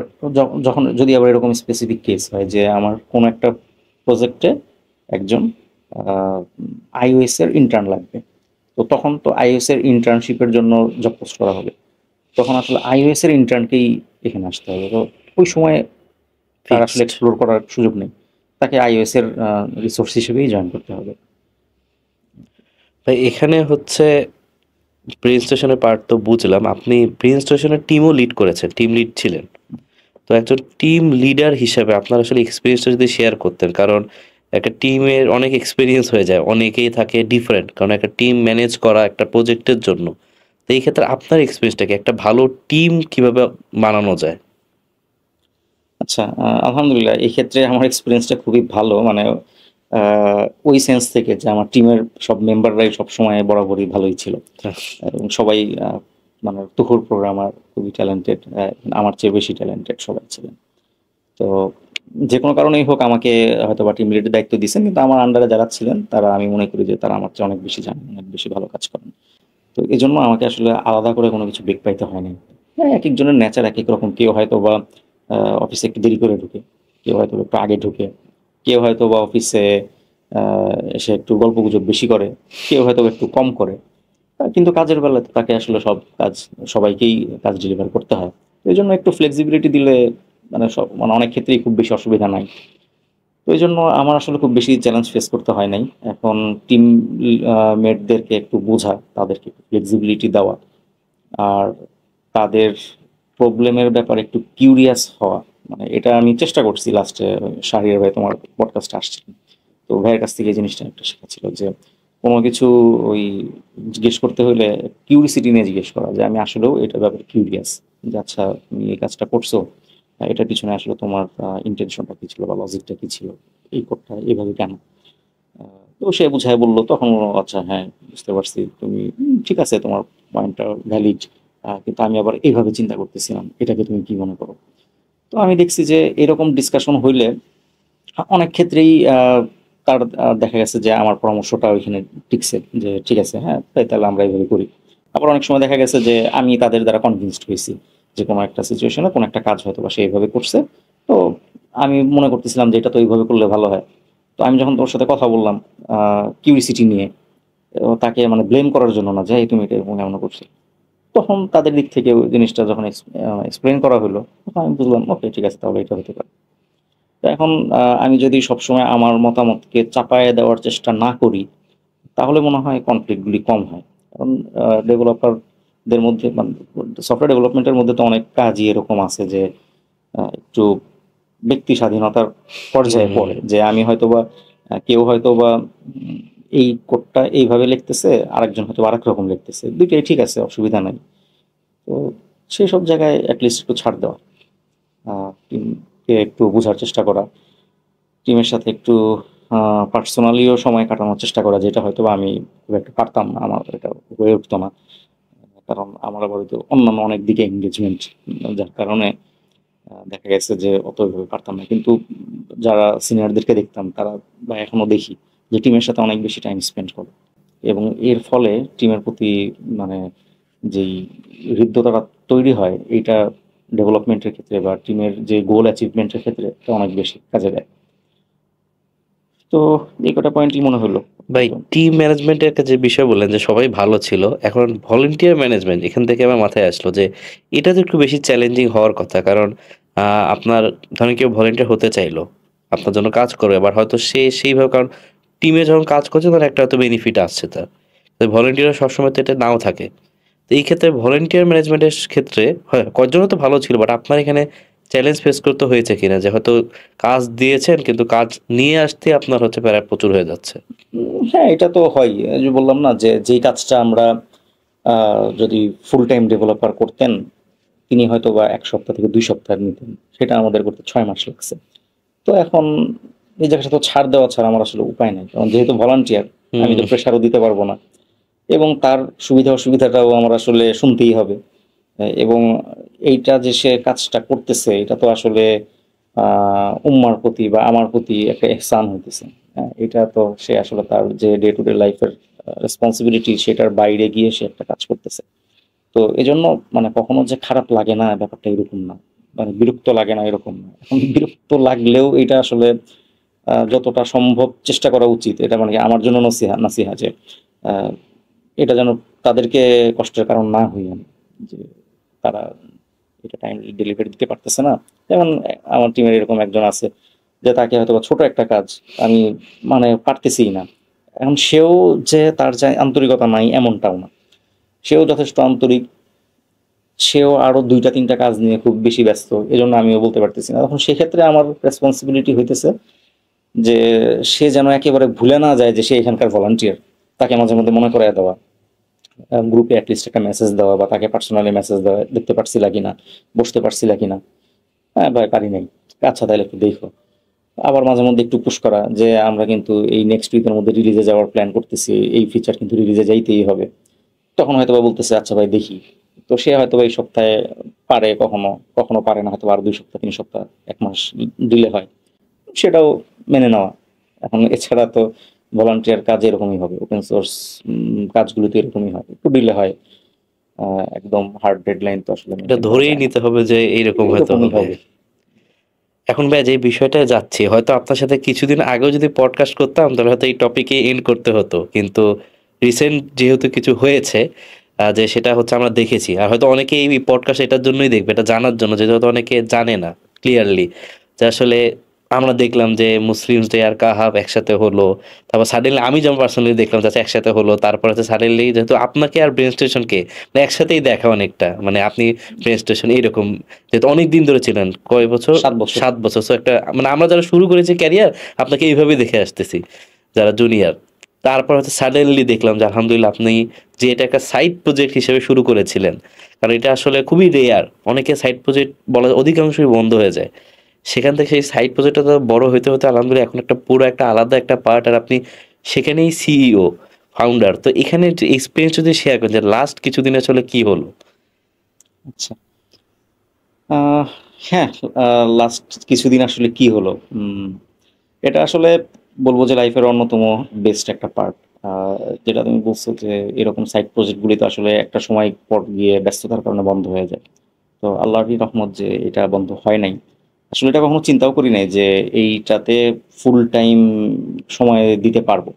S1: যখন যদি আবার এরকম স্পেসিফিক কেস হয় যে আমার কোনো একটা প্রজেক্টে একজন আইওএস এর ইন্টার্ন লাগবে, তো তখন তো আইওএস এর ইন্টার্নশিপের জন্য জব পোস্ট করা হবে, তখন আসলে iOS এর ইন্টার্নকেই এখানে আসতে হবে। তো ওই সময় তার আসলে
S2: ফিক্সড।
S1: এক্সপ্লোর করার সুযোগ নেই। তাকে iOS এর রিসোর্স হিসেবেই জয়েন করতে হবে।
S2: ভাই এখানে হচ্ছে প্রিন্স স্টেশনের পার্ট তো বুঝলাম, আপনি প্রিন্স স্টেশনের টিমও লিড করেছেন, টিম লিড ছিলেন। তো একজন টিম লিডার হিসেবে আপনার আসলে এক্সপিরিয়েন্সটা যদি শেয়ার করতেন, কারণ একটা টিমের অনেক এক্সপিরিয়েন্স হয়ে যায়, অনেকেই থাকে ডিফারেন্ট, কারণ একটা টিম ম্যানেজ করা একটা প্রজেক্টের জন্য। তো এই ক্ষেত্রে আপনার এক্সপিরিয়েন্সটা কি, একটা ভালো টিম কিভাবে বানানো যায়?
S1: আচ্ছা, আলহামদুলিল্লাহ এই ক্ষেত্রে আমার এক্সপেরিয়েন্সটা খুবই ভালো। মানে ওই সেন্স থেকে যে আমার টিমের সব মেম্বাররাই সবসময় বরাবরই ভালোই ছিল, এবং সবাই মানে তুখোড় প্রোগ্রামার, খুবই ট্যালেন্টেড, আমার চেয়ে বেশি ট্যালেন্টেড সবাই ছিলেন। তো যে কোনো কারণেই হোক আমাকে হয়তো বা টিম লিডের দায়িত্ব দিয়েছেন, কিন্তু আমার আন্ডারে যারা ছিলেন তারা, আমি মনে করি যে তারা আমার চেয়ে অনেক বেশি জানেন, অনেক বেশি ভালো কাজ করেন। তো এজন্য আমাকে আসলে আলাদা করে কোনো কিছু পাইতে হয়নি। হ্যাঁ, একেকজনের নেচার একেক রকম। কেউ হয়তো বা অফিসে একটু দেরি করে ঢুকে, কেউ হয়তো একটু আগে ঢুকে, কেউ হয়তো বা অফিসে এসে একটু গল্পগুজব বেশি করে, কেউ হয়তো একটু কম করে। কিন্তু কাজের বেলাতে তাকে আসলে সব কাজ, সবাইকেই কাজ ডেলিভার করতে হয়। তো এই জন্য একটু ফ্লেক্সিবিলিটি দিলে মানে সব মানে অনেক ক্ষেত্রেই খুব বেশি অসুবিধা নাই। তো এই জন্য আমার আসলে খুব বেশি চ্যালেঞ্জ ফেস করতে হয় নাই। এখন টিম মেটদেরকে একটু বোঝা, তাদেরকে একটু ফ্লেক্সিবিলিটি দেওয়া, আর তাদের প্রবলেমের ব্যাপারে একটু কিউরিয়াস হওয়া। মানে এটা আমি চেষ্টা করছি লাস্টে। শাহরিয়ার ভাই তোমার পডকাস্টে আসছিলেন, তো ভাইয়ের কাছ থেকে এই জিনিসটা একটা শেখা ছিল যে কোনো কিছু ওই জিজ্ঞেস করতে হলে কিউরিসিটি নিয়ে জিজ্ঞেস করা, যে আমি আসলেও এটার ব্যাপারে কিউরিয়াস, যে আচ্ছা তুমি এই কাজটা করছো, এটার পিছনে আসলে তোমার ইন্টেনশনটা কি ছিল বা লজিকটা কি ছিল, এই কোডটা এভাবে কেন। তো সে বুঝায় বললো, তখন ও আচ্ছা হ্যাঁ বুঝতে পারছি, তুমি ঠিক আছে, তোমার পয়েন্টটা ভ্যালিড, কিন্তু আমি আবার এইভাবে চিন্তা করতেছিলাম, এটাকে তুমি কি মনে করো। তো আমি দেখছি যে এরকম ডিসকাশন হইলে অনেক ক্ষেত্রেই তার দেখা গেছে যে আমার পরামর্শটা ওইখানে টিকছে, যে ঠিক আছে হ্যাঁ তাই তাহলে আমরা এইভাবে করি। আবার অনেক সময় দেখা গেছে যে আমি তাদের দ্বারা কনভিন্সড হয়েছি যে কোনো একটা সিচুয়েশনে কোনো একটা কাজ হয়তো বা সে এইভাবে করছে, তো আমি মনে করতেছিলাম যে এটা তো এইভাবে করলে ভালো হয়। তো আমি যখন তোর সাথে কথা বললাম কিউরিসিটি নিয়ে, তাকে মানে ব্লেম করার জন্য না যে এই তুমি এটা এরকম কেমন করছো, তখন তাদের দিক থেকে ওই জিনিসটা যখন এক্সপ্লেন করা হলো, তখন আমি বুঝলাম ওকে ঠিক আছে তাহলে এটা হতে পারে। তো এখন আমি যদি সবসময় আমার মতামতকে চাপায়ে দেওয়ার চেষ্টা না করি, তাহলে মনে হয় কনফ্লিক্টগুলি কম হয়। কারণ ডেভেলপারদের মধ্যে মানে সফটওয়্যার ডেভেলপমেন্টের মধ্যে তো অনেক কাজই এরকম আছে যে একটু ব্যক্তি স্বাধীনতার পর্যায়ে
S2: হুম।
S1: পড়ে, যে আমি হয়তোবা কেউ হয়তোবা এই কোডটা এইভাবে লিখতেছে, আরেকজন হয়তো আরেক রকম লিখতেছে, দুইটাই ঠিক আছে, অসুবিধা নাই। তো সেই সব জায়গায় অ্যাটলিস্ট একটু ছাড় দেওয়া, টিমকে একটু বোঝার চেষ্টা করা, টিমের সাথে একটু পার্সোনালিও সময় কাটানোর চেষ্টা করা, যেটা হয়তো বা আমি খুব একটা পারতাম না, আমার এটা হয়ে উঠতো না। কারণ আমার আবার হয়তো অন্যান্য অনেক দিকে এঙ্গেজমেন্ট, যার কারণে দেখা গেছে যে অত ওইভাবে পারতাম না। কিন্তু যারা সিনিয়রদেরকে দেখতাম তারা, বা এখনো দেখি, যে টিমের সাথে অনেক বেশি টাইম স্পেন্ড করে, এবং এর ফলে টিমের প্রতি মানে যেই হৃদ্যতাটা তৈরি হয়, এইটা ডেভেলপমেন্টের ক্ষেত্রে বা টিমের যে গোল অ্যাচিভমেন্টের ক্ষেত্রে এটা অনেক বেশি কাজে দেয়। তো এই কটা পয়েন্টই মনে হলো।
S2: ভাই, টিম ম্যানেজমেন্টের একটা যে বিষয় বললেন যে সবাই ভালো ছিল, এখন ভলেন্টিয়ার ম্যানেজমেন্ট এখান থেকে আমার মাথায় আসলো যে এটা তো একটু বেশি চ্যালেঞ্জিং হওয়ার কথা। কারণ আপনার ধরেন কেউ ভলেন্টিয়ার হতে চাইলো, আপনার জন্য কাজ করবে, আবার হয়তো সে সেইভাবে, কারণ টিমে যখন কাজ করছে তখন একটা হয়তো বেনিফিট আসছে তার, তো ভলেন্টিয়ার সবসময় তো এটা নাও থাকে। তো এই ক্ষেত্রে ভলেন্টিয়ার ম্যানেজমেন্টের ক্ষেত্রে হয় কয়েকজনও তো ভালো ছিল, বাট আপনার এখানে চ্যালেঞ্জ ফেস করতে হয়েছে কিনা, যে হয়তো কাজ দিয়েছেন কিন্তু কাজ নিয়ে আসতে আপনার হচ্ছে প্যারা প্রচুর হয়ে যাচ্ছে।
S1: হ্যাঁ এটা তো হয়, এই যে বললাম না যে যেই কাজটা আমরা যদি ফুল টাইম ডেভেলপার করতেন, তিনি হয়তো বা 1 সপ্তাহ থেকে 2 সপ্তাহ নিতেন, সেটা আমাদের করতে 6 মাস লাগছে। তো এখন এই জায়গাটা তো ছাড় দেওয়া ছাড়া আমার আসলে উপায় নেই, কারণ যেহেতু ভলান্টিয়ার আমি তো
S2: হুম।
S1: প্রেশারও দিতে পারবো না, এবং তার সুবিধা অসুবিধাটাও আমার আসলে শুনতেই হবে। এবং এইটা যে সে কাজটা করতেছে এটা তো আসলে উম্মার প্রতি বা আমার প্রতি একটা এহসান হইতেছে। হ্যাঁ, এটা তো সে আসলে তার যে ডে টু ডে লাইফের রেসপন্সিবিলিটি, সেটার বাইরে গিয়ে সে একটা কাজ করতেছে। তো এজন্য মানে কখনো যে খারাপ লাগে না ব্যাপারটা এরকম না, মানে বিরক্ত লাগে না এরকম না। এখন বিরক্ত লাগলেও এটা আসলে যতটা সম্ভব চেষ্টা করা উচিত, এটা মানে কি আমার জন্য নসিহা নাসিহা যে আহ, এটা যেন তাদেরকে কষ্টের কারণ না হই আমি, যে তারা এটা টাইম ডেলিভারি দিতে পারতেছে না। যেমন আমার টিমের এরকম একজন আছে, যে তাকে হয়তো বা ছোট একটা কাজ আমি মানে পারতেছি না, এখন সেও যে তার যে আন্তরিকতা নাই এমনটাও না, সেও যথেষ্ট আন্তরিক, সেও আরো 2টা 3টা কাজ নিয়ে খুব বেশি ব্যস্ত, এজন্য আমিও বলতে পারতেছি না। তখন সেক্ষেত্রে আমার রেসপন্সিবিলিটি হইতেছে যে সে যেন একেবারে ভুলে না যায় যে সে এখানকার ভলান্টিয়ার, তাকে মাঝে মধ্যে মনে করায় দেওয়া, গ্রুপে অ্যাটলিস্ট একটা মেসেজ দেওয়া, বা তাকে পার্সোনালি মেসেজ দেওয়া, দেখতে পারছিলা কিনা, বসতে পারছিলা কিনা, হ্যাঁ ভাই পারি নাই, আচ্ছা তাহলে একটু দেখো। আবার মাঝে মধ্যে একটু পুশ করা যে আমরা কিন্তু এই নেক্সট উইকের মধ্যে রিলিজে যাওয়ার প্ল্যান করতেছি, এই ফিচার কিন্তু রিলিজে যাইতেই হবে। তখন হয়তো বা বলতেছে আচ্ছা ভাই দেখি। তো সে হয়তো বা এই সপ্তাহে পারে, কখনো কখনো পারে না, হয়তো আর 2 সপ্তাহ 3 সপ্তাহ 1 মাস দিলে হয়, সেটাও মেনে নেওয়া। এখন এছাড়া তো ভলান্টিয়ার কাজ এরকমই হবে, ওপেন সোর্স কাজগুলোতে এরকমই হয়, একটু ডিলে হয়। একদম হার্ড ডেডলাইন তো আসলে
S2: এটা
S1: মেনটেন করা
S2: ধরেই
S1: যায় না,
S2: নিতে হবে যে এইরকম হয়তো
S1: এরকমই
S2: হবে।
S1: হবে।
S2: এখন ভাই যে বিষয়টা যাচ্ছি, হয়তো আপনার সাথে কিছুদিন আগেও যদি পডকাস্ট করতাম তাহলে হয়তো এই টপিকে এন্ড করতে হতো, কিন্তু রিসেন্ট যেহেতু কিছু হয়েছে, যে সেটা হচ্ছে আমরা দেখেছি, আর হয়তো অনেকে এই পডকাস্ট এটার জন্যই দেখবে, এটা জানার জন্য, যেটা হয়তো অনেকে জানে না ক্লিয়ারলি, যে আসলে আমরা দেখলাম যে মুসলিম ডে আর কাহাব একসাথে হলো, তারপর সাডেনলি আমি যেমন পার্সোনালি দেখলাম যে একসাথে হলো, তারপর হচ্ছে সাডেনলি যেহেতু আপনাকে আর ব্রেন স্টেশনকে মানে একসাথেই দেখা অনেকটা, মানে আপনি ব্রেন স্টেশন এইরকম, যেহেতু অনেক দিন ধরে ছিলেন, কয় বছর,
S1: 7 বছর।
S2: 7 বছর, তো একটা মানে আমরা যারা শুরু করেছি ক্যারিয়ার আপনাকে এইভাবেই দেখে আসতেছি যারা জুনিয়র, তারপর হচ্ছে সাডেনলি দেখলাম যে আলহামদুলিল্লাহ আপনি যে এটা একটা সাইড প্রজেক্ট হিসেবে শুরু করেছিলেন, কারণ এটা আসলে খুবই রেয়ার, অনেকে সাইড প্রজেক্ট বলা অধিকাংশই বন্ধ হয়ে যায়, সেখান থেকে সেই সাইড প্রজেক্টটা তো বড় হতে হতে আলহামদুলিল্লাহ এখন একটা পুরো একটা আলাদা একটা পার্ট, আর আপনি সেখানেই সিইও, ফাউন্ডার। তো এখানে যে এক্সপিরিয়েন্স যদি শেয়ার করেন যে লাস্ট কিছুদিন আসলে কি হলো।
S1: আচ্ছা, আহ, হ্যাঁ, লাস্ট কিছুদিন আসলে কি হলো, এটা আসলে বলবো যে লাইফের অন্যতম বেস্ট একটা পার্ট। যেটা তুমি বলছো যে এরকম সাইড প্রজেক্টগুলি তো আসলে একটা সময় পর গিয়ে ব্যস্ততার কারণে বন্ধ হয়ে যায়। তো আল্লাহরই রহমত যে এটা বন্ধ হয় নাই। আসলে এটা কখনো চিন্তাও করি নাই যে এইটাতে ফুল টাইম সময় দিতে পারবো।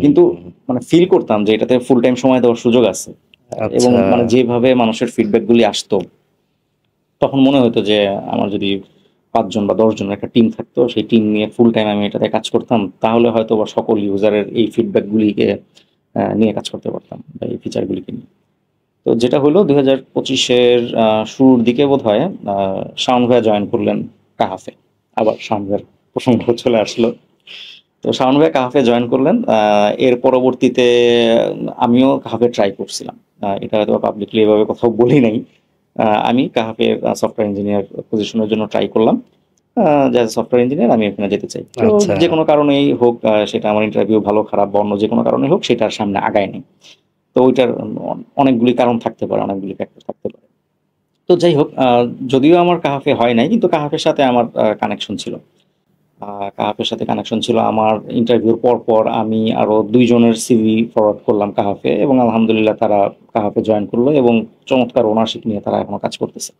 S1: কিন্তু
S2: হুম।
S1: মানে ফিল করতাম যে এটাতে ফুল টাইম সময় দেওয়ার সুযোগ আছে। এবং
S2: আচ্ছা।
S1: মানে যেভাবে মানুষের ফিডব্যাকগুলি আসতো, তখন মনে হতো যে আমার যদি 5 জন বা 10 জনের একটা টিম থাকতো, সেই টিম নিয়ে ফুল টাইম আমি এটাতে কাজ করতাম, তাহলে হয়তো বা সকল ইউজারের এই ফিডব্যাকগুলিকে নিয়ে কাজ করতে পারতাম, বা এই ফিচারগুলিকে নিয়ে। তো যেটা হলো 2025-এর শুরুর দিকে বোধ হয় শাওন ভাইয়া জয়েন করলেন কাহাফে। আবার শাওন ভাইয়ের প্রসঙ্গ চলে আসলো। তো শাওন ভাইয়া কাহাফে জয়েন করলেন। এর পরবর্তীতে আমিও কাহাফে ট্রাই করছিলাম। এটা হয়তো পাবলিকলি এভাবে কোথাও বলি নাই। আমি কাহাফের সফটওয়্যার ইঞ্জিনিয়ার পজিশনের জন্য ট্রাই করলাম। অ্যাজ সফটওয়্যার ইঞ্জিনিয়ার আমি এখানে যেতে চাই। তো
S2: আচ্ছা।
S1: যে কোনো কারণেই হোক, সেটা আমার ইন্টারভিউ ভালো খারাপ বা অন্য যে কোনো কারণেই হোক, সেটার সামনে আগায় নেই। তো ওইটার অনেকগুলি কারণ থাকতে পারে, অনেকগুলি ফ্যাক্টর থাকতে পারে। তো যাই হোক, যদিও আমার কাহাফে হয় নাই, কিন্তু কাহাফের সাথে আমার কানেকশন ছিল। কাহাফের সাথে কানেকশন ছিল। আমার ইন্টারভিউর পর পর আমি আরো 2 জনের সিভি ফরওয়ার্ড করলাম কাহাফে, এবং আলহামদুলিল্লাহ তারা কাহাফে জয়েন করলো এবং চমৎকার ওনারশিপ নিয়ে তারা এখনো কাজ করতেছে।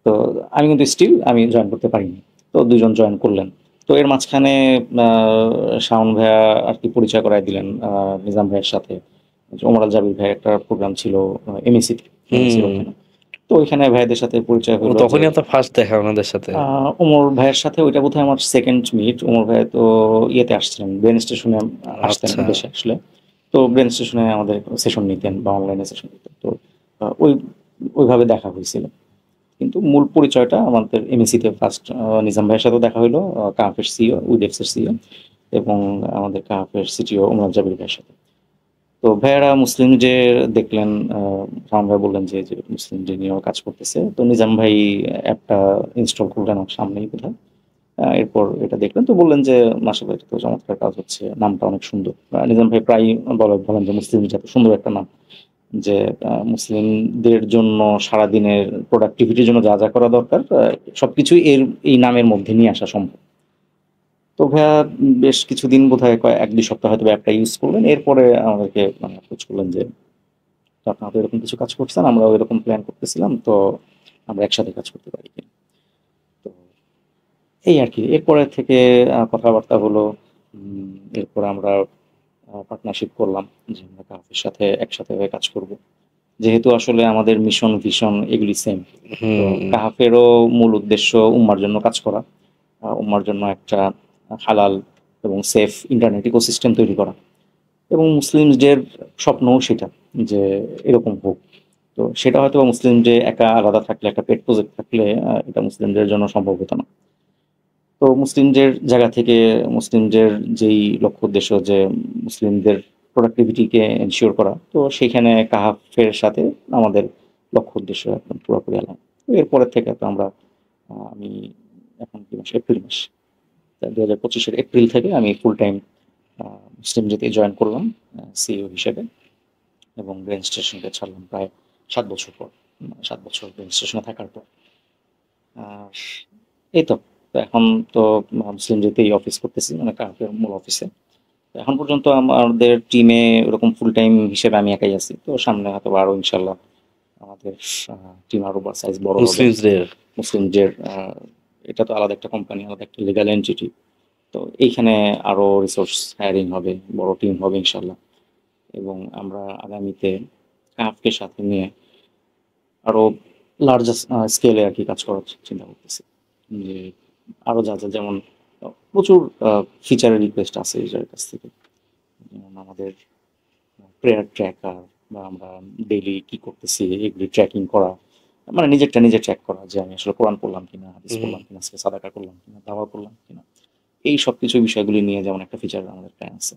S1: তো আমি কিন্তু স্টিল আমি জয়েন করতে পারিনি। তো 2 জন জয়েন করলেন। তো এর মাঝখানে শাওন ভাইয়া আর কি পরিচয় করায় দিলেন নিজাম ভাইয়ের সাথে। যে ওমর আল জাবির ভাইয়ের একটা প্রোগ্রাম ছিল এমএসিতে, এমএসির
S2: হুম।
S1: ওখানে। তো ওইখানে ভাইয়াদের সাথে পরিচয়
S2: ও
S1: হলো যে
S2: তখনই আপনার ফার্স্ট দেখা ওনাদের সাথে।
S1: ওমর ভাইয়ের সাথে ওইটা বোধহয় আমার সেকেন্ড মিট। ওমর ভাইয়া তো ইয়েতে আসছিলেন, ব্রেন স্টেশনে আসতেন
S2: আচ্ছা।
S1: দেশে আসলে। তো ব্রেন স্টেশনে আমাদের সেশন নিতেন বা অনলাইনে সেশন নিতেন। তো ওই ওইভাবে দেখা হয়েছিল। কিন্তু মূল পরিচয়টা আমাদের এমএসিতে ফার্স্ট নিজাম ভাইয়ের সাথেও দেখা হলো, কাহাফের সিইও, উইডেক্সের সিইও, এবং আমাদের কাহাফের সিটিও ওমর জাবির ভাইয়ের সাথে। তো ভাইয়ারা মুসলিম যে দেখলেন, রাম ভাই বললেন যে যে মুসলিম যে নিয়েও কাজ করতেছে। তো নিজাম ভাই অ্যাপটা ইনস্টল করলেন আমার সামনেই বোধহয়। এরপর এটা দেখলেন, তো বললেন যে মাশাআল্লাহ, এটা তো চমৎকার কাজ হচ্ছে, নামটা অনেক সুন্দর। নিজাম ভাই প্রায় বলেন যে মুসলিম যে এত সুন্দর একটা নাম, যে মুসলিমদের জন্য সারাদিনের প্রোডাক্টিভিটির জন্য যা যা করা দরকার, সবকিছুই এই নামের মধ্যে নিয়ে আসা সম্ভব। তো ভাইয়া বেশ কিছুদিন বোধহয় 1-2 সপ্তাহ হয়তো অ্যাপটা ইউজ করলেন। এরপরে আমাদেরকে মানে অ্যাপ্রোচ করলেন যে আপনারা তো এরকম কিছু কাজ করছেন, আমরাও এরকম প্ল্যান করতেছিলাম, তো আমরা একসাথে কাজ করতে পারি কিনা। তো এই আর কি, এরপরে থেকে কথাবার্তা হলো। এরপর আমরা পার্টনারশিপ করলাম যে আমরা কাফের সাথে একসাথে হয়ে কাজ করব, যেহেতু আসলে আমাদের মিশন ভিশন এগুলি সেম। তো
S2: হুম।
S1: কাহাফেরও মূল উদ্দেশ্য উম্মার জন্য কাজ করা, উম্মার জন্য একটা হালাল এবং সেফ ইন্টারনেট ইকোসিস্টেম তৈরি করা, এবং মুসলিমদের স্বপ্নও সেটা, যে এরকম হোক। তো সেটা হয়তো বা মুসলিমদের একা আলাদা থাকলে, একটা পেট প্রজেক্ট থাকলে এটা মুসলিমদের জন্য সম্ভব হতো না। তো মুসলিমদের জায়গা থেকে মুসলিমদের যেই লক্ষ্য উদ্দেশ্য যে মুসলিমদের প্রোডাক্টিভিটিকে এনশিওর করা, তো সেখানে কাহাফের সাথে আমাদের লক্ষ্য উদ্দেশ্য একদম পুরোপুরি আলাদা। তো এরপরের থেকে তো আমরা আমি এখন কি মাস, এপ্রিল মাস, 2025-এর এপ্রিল থেকে আমি ফুল টাইম মুসলিম যেতে জয়েন করলাম সিইও হিসেবে, এবং ব্রেন স্টেশনকে ছাড়লাম প্রায় 7 বছর পর। 7 বছর ব্রেন স্টেশনে থাকার পর আহ, এই তো। তো এখন তো মুসলিম যেতেই অফিস করতেছি, মানে কাহাফের মূল অফিসে। তো এখন পর্যন্ত আমাদের টিমে ওরকম ফুল টাইম হিসেবে আমি একাই আছি। তো সামনে হয়তো আরো ইনশাল্লাহ আমাদের টিম আরো সাইজ বড় হবে।
S2: মুসলিমদের।
S1: মুসলিমদের এটা তো আলাদা একটা কোম্পানি, আলাদা একটা লিগাল এন্টিটি। তো এইখানে আরো রিসোর্স হায়ারিং হবে, বড় টিম হবে ইনশাল্লাহ। এবং আমরা আগামীতে কাফকে সাথে নিয়ে আরো লার্জ স্কেলে আর কি কাজ করার চিন্তা করতেছি। যে আরো যা যা, যেমন প্রচুর ফিচারের রিকোয়েস্ট আছে ইউজারের কাছ থেকে, যেমন আমাদের প্রেয়ার ট্র্যাকার, বা আমরা ডেইলি কি করতেছি এগুলি ট্র্যাকিং করা, মানে নিজেরটা নিজে ট্র্যাক করা, যে আমি আসলে কোরআন পড়লাম কিনা, হাদিস পড়লাম কিনা, আজকে সাদাকা করলাম কিনা, দাওয়া করলাম কিনা, এই সব কিছু বিষয়গুলি নিয়ে যেমন একটা ফিচার আমাদের প্ল্যান আছে।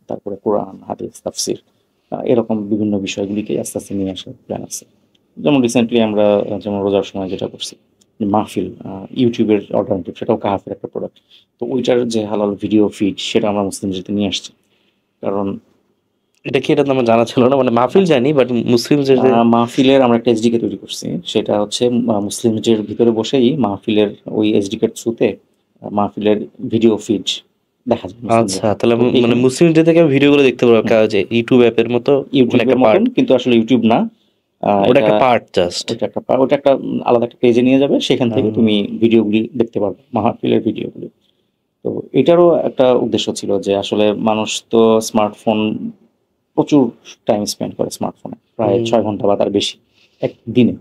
S1: তারপরে কোরআন, হাদিস, তাফসির, এরকম বিভিন্ন বিষয়গুলিকে আস্তে আস্তে নিয়ে আসার প্ল্যান আছে। যেমন রিসেন্টলি আমরা যেমন রোজার সময় যেটা করছি, মাহফিল, ইউটিউবের অল্টারনেটিভ, সেটাও কাহাফের একটা প্রোডাক্ট। তো ওইটার যে হালাল ভিডিও ফিড, সেটা আমরা মুসলিমদেরকে নিয়ে আসছি। কারণ
S2: এটা কি, এটা তো আমার জানা ছিল না, মানে মাহফিল জানি বাট মুসলিম যে
S1: মাহফিলের আমরা একটা এসডিকে তৈরি করছি, সেটা হচ্ছে মুসলিমদের ভিতরে বসেই মাহফিলের ওই এসডিকের থ্রুতে মাহফিলের ভিডিও ফিড দেখা যায় মুসলিমদের।
S2: আচ্ছা, তাহলে
S1: তো
S2: মানে
S1: এখানে
S2: মুসলিম ডে থেকে ভিডিওগুলো দেখতে পারবো, যে ইউটিউব অ্যাপের মতো মানে
S1: ইউটিউবের
S2: একটা পার্ট,
S1: মতন, কিন্তু আসলে ইউটিউব না,
S2: ওটা
S1: এটা
S2: একটা পার্ট জাস্ট।
S1: ওটা একটা আলাদা একটা পেজে নিয়ে যাবে, সেখান থেকে তুমি ভিডিওগুলি দেখতে পারবে, মাহফিলের ভিডিওগুলি। তো এটারও একটা উদ্দেশ্য ছিল যে আসলে মানুষ তো স্মার্টফোন, প্রচুর টাইম স্পেন্ড করে স্মার্টফোনে, প্রায় 6 ঘন্টা বা তার বেশি এক দিনে।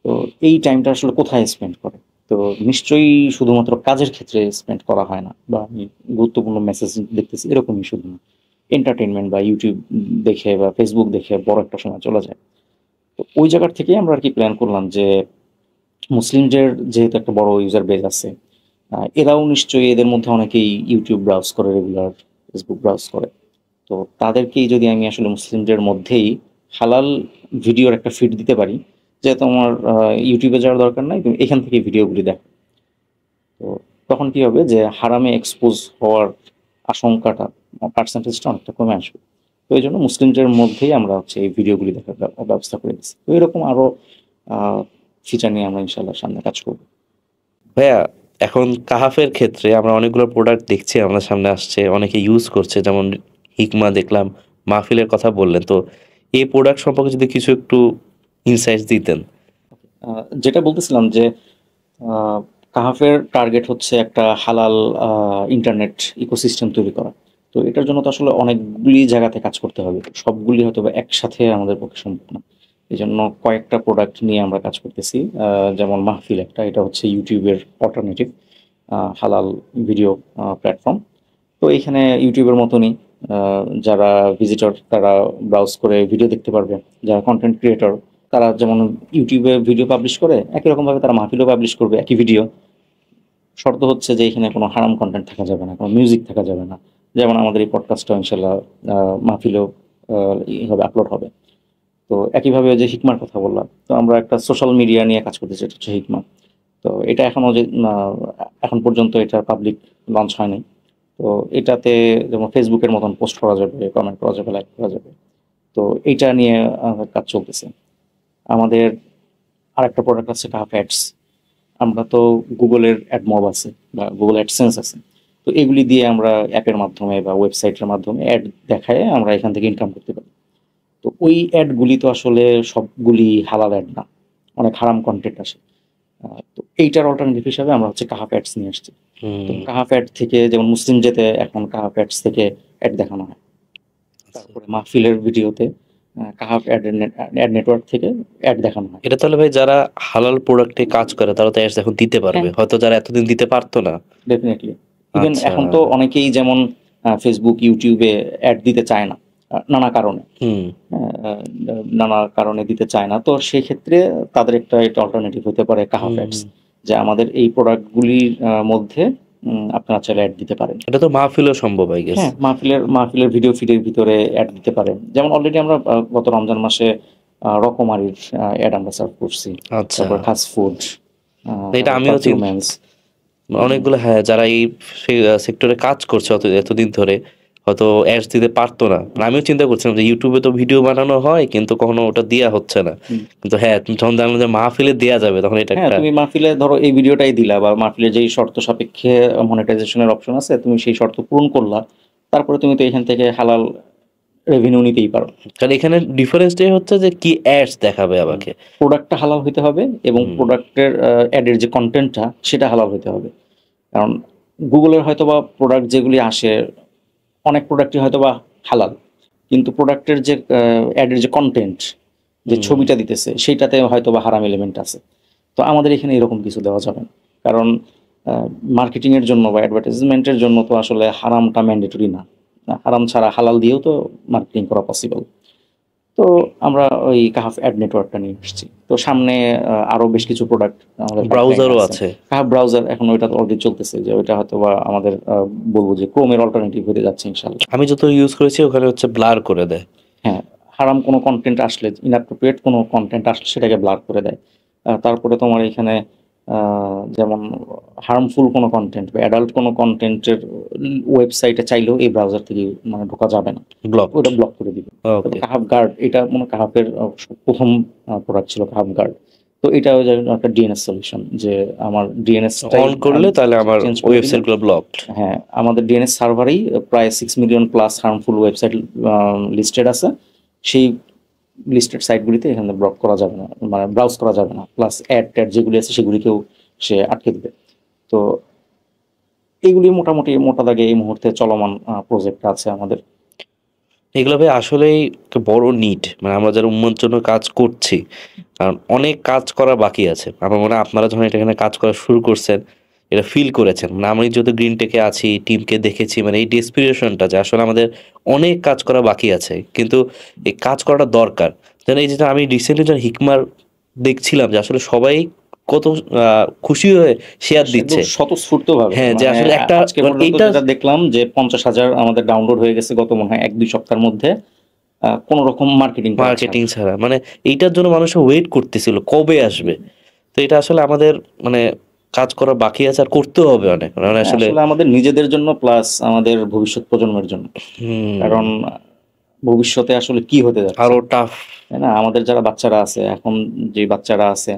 S1: তো এই টাইমটা আসলে কোথায় স্পেন্ড করে? তো নিশ্চয়ই শুধুমাত্র কাজের ক্ষেত্রে স্পেন্ড করা হয় না, বা আমি গুরুত্বপূর্ণ মেসেজ দেখতেছি এরকমই শুধু না, এন্টারটেনমেন্ট বা ইউটিউব দেখে বা ফেসবুক দেখে বড় একটা সময় চলে যায়। তো ওই জায়গার থেকে আমরা আর কি প্ল্যান করলাম যে মুসলিমদের যেহেতু একটা বড় ইউজার বেস আছে, এরাও নিশ্চয়ই, এদের মধ্যে অনেকেই ইউটিউব ব্রাউজ করে রেগুলার, ফেসবুক ব্রাউজ করে। তো তাদেরকেই যদি আমি আসলে মুসলিমদের মধ্যেই হালাল ভিডিওর একটা ফিড দিতে পারি, যে তোমার ইউটিউবে যাওয়ার দরকার নাই, তুমি এখান থেকে ভিডিওগুলি দেখো। তো তখন কি হবে যে হারামে এক্সপোজ হওয়ার আশঙ্কাটা, পার্সেন্টেজটা অনেকটা কমে আসবে। তো এই জন্য মুসলিমদের মধ্যেই আমরা হচ্ছে এই ভিডিওগুলি দেখার ব্যবস্থা করে দিচ্ছি। তো এরকম আরো ফিচার নিয়ে আমরা ইনশাল্লাহ সামনে কাজ করবো।
S2: ভাইয়া, এখন কাহাফের ক্ষেত্রে আমরা অনেকগুলো প্রোডাক্ট দেখছি, আমাদের সামনে আসছে, অনেকে ইউজ করছে, যেমন হিকমা দেখলাম, মাহফিলের কথা বললেন। তো এই প্রোডাক্ট সম্পর্কে যদি কিছু একটু ইনসাইটস দিতেন।
S1: যেটা বলতেছিলাম যে কাহাফের টার্গেট হচ্ছে একটা হালাল ইন্টারনেট ইকোসিস্টেম তৈরি করা। তো এটার জন্য তো আসলে অনেকগুলি জায়গাতে কাজ করতে হবে, সবগুলি হয়তো বা একসাথে আমাদের পক্ষে সম্ভব না। এই জন্য কয়েকটা প্রোডাক্ট নিয়ে আমরা কাজ করতেছি। যেমন মাহফিল একটা, এটা হচ্ছে ইউটিউবের অল্টারনেটিভ হালাল ভিডিও প্ল্যাটফর্ম। তো এখানে ইউটিউবের মতনই যারা ভিজিটর তারা ব্রাউজ করে ভিডিও দেখতে পারবে, যারা কন্টেন্ট ক্রিয়েটর তারা যেমন ইউটিউবে ভিডিও পাবলিশ করে, একই রকমভাবে তারা মাহফিলও পাবলিশ করবে একই ভিডিও। শর্ত হচ্ছে যে এখানে কোনো হারাম কন্টেন্ট থাকা যাবে না, কোনো মিউজিক থাকা যাবে না। যেমন আমাদের এই পডকাস্টটা ইনশাল্লাহ মাহফিলেও এইভাবে আপলোড হবে। তো একইভাবে যে হিকমার কথা বললাম, তো আমরা একটা সোশ্যাল মিডিয়া নিয়ে কাজ করতেছি, এটা হচ্ছে হিকমা। তো এটা এখনো যে এখন পর্যন্ত এটা পাবলিক লঞ্চ হয়নি। তো এটাতে যেমন ফেসবুকের মতন পোস্ট করা যাবে, কমেন্ট করা যাবে, লাইক করা যাবে। তো এইটা নিয়ে কাজ চলতেছে। আমাদের আরেকটা প্রোডাক্ট আছে কাহাফ অ্যাডস। আমরা তো গুগলের অ্যাড মব আছে বা গুগল অ্যাডসেন্স আছে, তো এগুলি দিয়ে আমরা অ্যাপের মাধ্যমে বা ওয়েবসাইটের মাধ্যমে অ্যাড দেখায় আমরা এখান থেকে ইনকাম করতে পারি। তো ওই অ্যাডগুলি তো আসলে সবগুলি হালাল অ্যাড না, অনেক হারাম কন্টেন্ট আসে। তো এইটার অল্টারনেটিভ হিসাবে আমরা হচ্ছে কাহাফ অ্যাডস নিয়ে আসছি। তো কাহাফ অ্যাড থেকে, যেমন মুসলিম যেতে এখন কাহাফ অ্যাডস থেকে অ্যাড দেখানো হয়। তারপরে মাহফিলের ভিডিওতে কাহাফ অ্যাড নেটওয়ার্ক থেকে অ্যাড দেখানো হয়।
S2: এটা তাহলে ভাই যারা হালাল প্রোডাক্টে কাজ করে তারা তো অ্যাডস এখন দিতে পারবে,
S1: হ্যাঁ,
S2: হয়তো যারা এতদিন দিতে পারতো না।
S1: ডেফিনেটলি। ইভেন
S2: আচ্ছা।
S1: এখন তো অনেকেই যেমন ফেসবুক, ইউটিউবে অ্যাড দিতে চায় না, নানা কারণে।
S2: হুম।
S1: নানা কারণে দিতে চায় না, তো সেক্ষেত্রে তাদের একটা এটা অল্টারনেটিভ হতে পারে কাহাফ অ্যাডস, যে আমাদের এই প্রোডাক্টগুলির মধ্যে আপনারা চাইলে অ্যাড দিতে পারেন।
S2: এটা তো মাহফিলও সম্ভব, আই গেস।
S1: হ্যাঁ, মাহফিলের ভিডিও ফিডের ভিতরে অ্যাড দিতে পারেন। যেমন অলরেডি আমরা গত রমজান মাসে রকমারির অ্যাড আমরা সার্ভ করছি।
S2: আচ্ছা,
S1: তারপর ফাস্ট ফুড,
S2: এটা আমিও অনেকগুলো, হ্যাঁ, যারা এই সেক্টরে কাজ করছে এতদিন ধরে হয়তো অ্যাডস দিতে পারতো না। মানে আমিও চিন্তা করছিলাম যে ইউটিউবে তো ভিডিও বানানো হয় কিন্তু কখনো ওটা দেয়া হচ্ছে না। কিন্তু হ্যাঁ, তুমি যখন জানলে যে মাহফিলে দেয়া যাবে তখন এটা
S1: হ্যাঁ,
S2: একটা,
S1: তুমি মাহফিলে ধরো এই ভিডিওটাই দিলা, বা মাহফিলের যেই শর্ত সাপেক্ষে মনিটাইজেশনের অপশন আছে তুমি সেই শর্ত পূরণ করলা, তারপরে তুমি তো এখান থেকে হালাল রেভিনিউ নিতেই পারো।
S2: কারণ এখানে ডিফারেন্সটাই হচ্ছে যে কি অ্যাডস দেখাবে আমাকে।
S1: প্রোডাক্টটা হালাল হইতে হবে এবং প্রোডাক্টের অ্যাডের যে কন্টেন্টটা সেটা হালাল হইতে হবে। কারণ গুগলের হয়তো বা প্রোডাক্ট যেগুলি আসে অনেক প্রোডাক্টই হয়তো বা হালাল, কিন্তু প্রোডাক্টের যে অ্যাডের যে কন্টেন্ট, যে ছবিটা দিতেছে সেইটাতে হয়তো বা হারাম এলিমেন্ট আছে। তো আমাদের এখানে এরকম কিছু দেওয়া যাবে না, কারণ মার্কেটিংয়ের জন্য বা অ্যাডভার্টাইজমেন্টের জন্য তো আসলে হারামটা ম্যান্ডেটরি না। হারাম ছাড়া হালাল দিয়েও তো মার্কেটিং করা পসিবল। তো আমরা ওই কাহাফ অ্যাড নেটওয়ার্কটা নিয়ে এসেছি। তো সামনে আরো বেশ কিছু প্রোডাক্ট আমাদের
S2: ব্রাউজারও আছে।
S1: কাহাফ ব্রাউজার এখন ওইটা অলরেডি চলতেছে, যে ওইটা হয়তো বা আমাদের বলবো যে ক্রোমের অল্টারনেটিভ হতে যাচ্ছে ইনশাল্লাহ।
S2: আমি যত ইউজ করেছি ওখানে হচ্ছে ব্লার করে দেয়।
S1: হ্যাঁ, হারাম কোনো কন্টেন্ট আসলে, ইনঅ্যাপ্রোপ্রিয়েট কোনো কন্টেন্ট আসলে সেটাকে ব্লার করে দেয়। তারপরে তোমার এখানে যেমন হার্মফুল কোনো কন্টেন্ট বা অ্যাডাল্ট কোনো কন্টেন্টের ওয়েবসাইটে চাইলেও এই ব্রাউজার থেকে মানে ঢোকা যাবে না,
S2: ব্লক।
S1: ওটা ব্লক করে দিবে।
S2: ওকে।
S1: কাহাফ গার্ড, এটা মনে হয় কাহাফের প্রথম প্রোডাক্ট ছিল কাহাফ গার্ড। তো এটা একটা ডিএনএস সলিউশন, যে আমার ডিএনএস
S2: অন করলে তাহলে আমার ওয়েবসাইটগুলো ব্লকড।
S1: হ্যাঁ, আমাদের ডিএনএস সার্ভারেই প্রায় 6 million plus harmful website listed আছে। সেই লিস্টেড সাইটগুলিতে এখানে ব্লক করা যাবে না, মানে ব্রাউজ করা যাবে না, প্লাস অ্যাড ট্যাড যেগুলি আছে সেগুলিকেও সে আটকে দিবে। তো এইগুলি মোটামুটি মোটা দাগে এই মুহূর্তে চলমান প্রজেক্ট আছে আমাদের।
S2: এগুলো ভাই আসলেই একটা বড় নিড, মানে আমরা যারা উন্নয়নের জন্য কাজ করছি, কারণ অনেক কাজ করা বাকি আছে। আমার মনে হয় আপনারা যখন এখানে কাজ করা শুরু করছেন এটা ফিল করেছেন, মানে আমি যত গ্রিন টেকে আছি টিমকে দেখেছি, মানে এই ডেসপিরেশনটা যে আসলে আমাদের অনেক কাজ করা বাকি আছে, কিন্তু এই কাজ করাটা দরকার। যেন এই যেটা আমি রিসেন্টলি যখন হিকমার দেখছিলাম যে আসলে সবাই কত খুশি হয়ে শেয়ার দিচ্ছে
S1: স্বতঃস্ফূর্ত ভাবে।
S2: হ্যাঁ, যে আসলে একটা
S1: আজকে পর্যন্ত
S2: এইটা
S1: যেটা দেখলাম যে 50,000 আমাদের ডাউনলোড হয়ে গেছে গত মনে হয় 1-2 সপ্তাহের মধ্যে, কোনো রকম মার্কেটিং
S2: ছাড়া, মানে এইটার জন্য মানুষ ওয়েট করতেছিল কবে আসবে। তো এটা আসলে আমাদের মানে কাজ করা বাকি আছে আর করতেও হবে অনেক, মানে আসলে
S1: আমাদের নিজেদের জন্য প্লাস আমাদের ভবিষ্যৎ প্রজন্মের জন্য। কারণ ভবিষ্যতে আসলে কি হতে যাচ্ছে
S2: আরো টাফ,
S1: তাই না? আমাদের যারা বাচ্চারা আছে এখন, যে বাচ্চারা আছে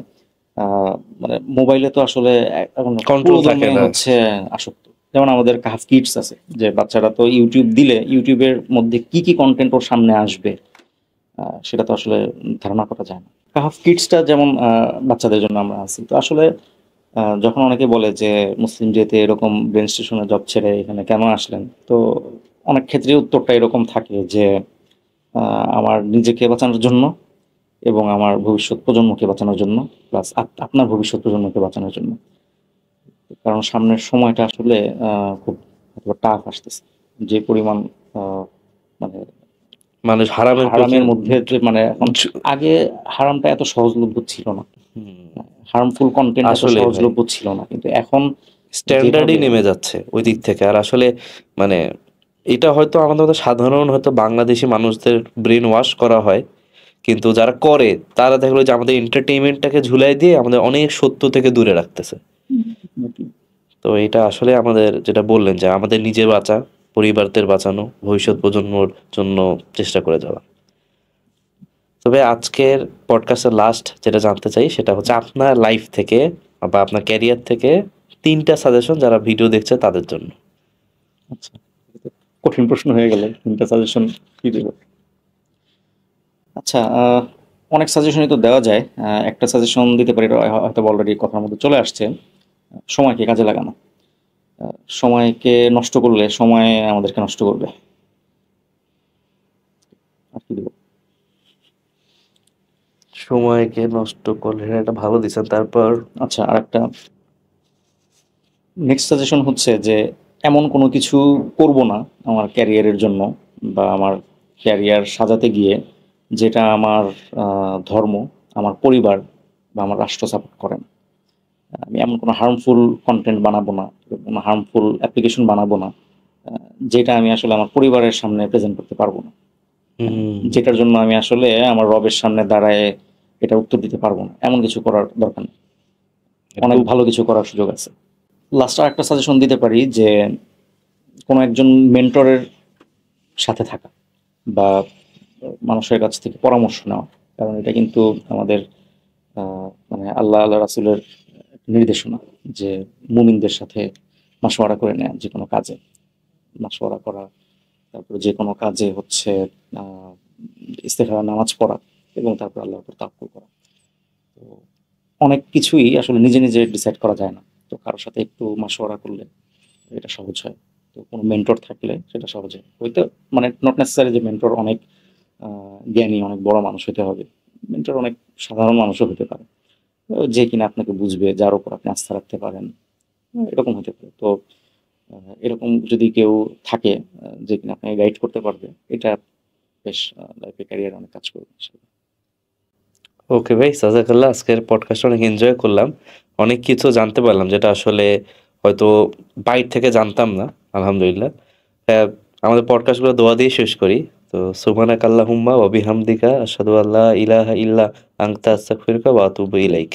S1: মানে মোবাইলে তো আসলে এখন
S2: কন্ট্রোল থাকে না।
S1: হচ্ছে আসক্ত। যেমন আমাদের কাহাফ কিডস আছে, যে বাচ্চারা তো ইউটিউব দিলে ইউটিউবের মধ্যে কি কি কন্টেন্ট ওর সামনে আসবে সেটা তো আসলে ধারণা করা যায় না। কাহাফ কিডসটা যেমন বাচ্চাদের জন্য আমরা আছি। তো আসলে যখন অনেকে বলে যে মুসলিম যেতে এরকম ব্রেন স্টেশনে জব ছেড়ে এখানে কেন আসলেন, তো অনেক ক্ষেত্রে উত্তরটা এরকম থাকে যে আমার নিজেকে বাঁচানোর জন্য এবং আমার ভবিষ্যৎ প্রজন্মকে বাঁচানোর জন্য, প্লাস আপনার ভবিষ্যৎ প্রজন্মকে বাঁচানোর জন্য। কারণ সামনের সময়টা আসলে খুব টাফ আসতেছে, যে পরিমাণ মানে
S2: মানুষ
S1: হারামের মধ্যে যে মানে এখন, আগে হারামটা এত সহজলভ্য ছিল না, হার্মফুল কন্টেন্ট এত
S2: আসলে
S1: সহজলভ্য ছিল না, কিন্তু এখন
S2: স্ট্যান্ডার্ডই নেমে যাচ্ছে ওই দিক থেকে। আর আসলে মানে এটা হয়তো আমাদের মতো সাধারণ হয়তো বাংলাদেশি মানুষদের ব্রেন ওয়াশ করা হয়, কিন্তু যারা করে তারা দেখলো যে আমাদের এন্টারটেইনমেন্টটাকে ঝুলাই দিয়ে আমাদের অনেক সত্য থেকে দূরে রাখতেছে। তো এটা আসলে আমাদের যেটা বললেন যে আমাদের নিজে বাঁচা, পরিবারদের বাঁচানো, ভবিষ্যৎ প্রজন্মর জন্য চেষ্টা করে যাওয়া। তবে আজকের পডকাস্টের লাস্ট যেটা জানতে চাই সেটা হচ্ছে আপনার লাইফ থেকে বা আপনার ক্যারিয়ার থেকে 3টা সাজেশন যারা ভিডিও দেখছে তাদের জন্য।
S1: আচ্ছা, কঠিন প্রশ্ন হয়ে গেল, 3টা সাজেশন কি দেব? আচ্ছা, অনেক সাজেশনই তো দেওয়া যায়। একটা সাজেশন দিতে পারি, হয়তো অলরেডি কথার মধ্যে চলে আসছে, সময়কে কাজে লাগানো। সময়কে নষ্ট করলে সময় আমাদেরকে নষ্ট করবে। আর কি দেব?
S2: সময়কে নষ্ট করলে এটা ভালো দিচ্ছেন। তারপর
S1: আচ্ছা, আর একটা নেক্সট সাজেশন হচ্ছে যে এমন কোনো কিছু করব না আমার ক্যারিয়ারের জন্য বা আমার ক্যারিয়ার সাজাতে গিয়ে যেটা আমার ধর্ম, আমার পরিবার বা আমার রাষ্ট্র সাপোর্ট করে না। আমি এমন কোনো হার্মফুল কন্টেন্ট বানাবো না, কোনো হার্মফুল অ্যাপ্লিকেশন বানাবো না যেটা আমি আসলে আমার পরিবারের সামনে প্রেজেন্ট করতে পারবো না, যেটার জন্য আমি আসলে আমার রবের সামনে দাঁড়ায় এটা উত্তর দিতে পারবো না। এমন কিছু করার দরকার নেই, অনেক ভালো কিছু করার সুযোগ আছে। লাস্ট আর একটা সাজেশন দিতে পারি যে কোনো একজন মেন্টরের সাথে থাকা বা মানুষের কাছ থেকে পরামর্শ নেওয়া, কারণ এটা কিন্তু আমাদের মানে আল্লাহ রাসূলের নির্দেশনা যে মুমিনদের সাথে মাশওয়ারা করে নেয়া, যে কোনো কাজে মাশওয়ারা করা, তারপরে যে কোনো কাজে হচ্ছে ইস্তেখারা নামাজ পড়া এবং তারপর আল্লাহর উপর তাওয়াক্কুল করা। তো অনেক কিছুই আসলে নিজে নিজে ডিসাইড করা যায় না, তো কারোর সাথে একটু মাশওয়ারা করলে এটা সহজ হয়। তো কোনো মেন্টর থাকলে সেটা সহজ হয় হয়তো, মানে নট নেসেসারি যে মেন্টর অনেক জ্ঞানী অনেক বড় মানুষ হতে হবে, মেন্টর অনেক সাধারণ মানুষও হতে পারে, যে কিনা আপনাকে বুঝবে, যার উপর আপনি আস্থা রাখতে পারেন, এরকম হতে পারে। তো এরকম যদি কেউ থাকে যে কিনা আপনাকে গাইড করতে পারবে, এটা বেশ লাইফে ক্যারিয়ারে অনেক কাজ করবে ইনশাআল্লাহ।
S2: ওকে ভাই, জাযাকাল্লাহ। আজকের পডকাস্ট অনেক এনজয় করলাম, অনেক কিছু জানতে পারলাম যেটা আসলে হয়তো বাইরে থেকে জানতাম না। আলহামদুলিল্লাহ। হ্যাঁ, আমাদের পডকাস্টগুলো দোয়া দিয়ে শেষ করি। তো সুবহানাকাল্লাহুম্মা ওয়া বিহামদিকা আশহাদু আল্লা ইলাহা ইল্লা আনতা আস্তাগফিরুকা ওয়া আতুবু ইলাইক।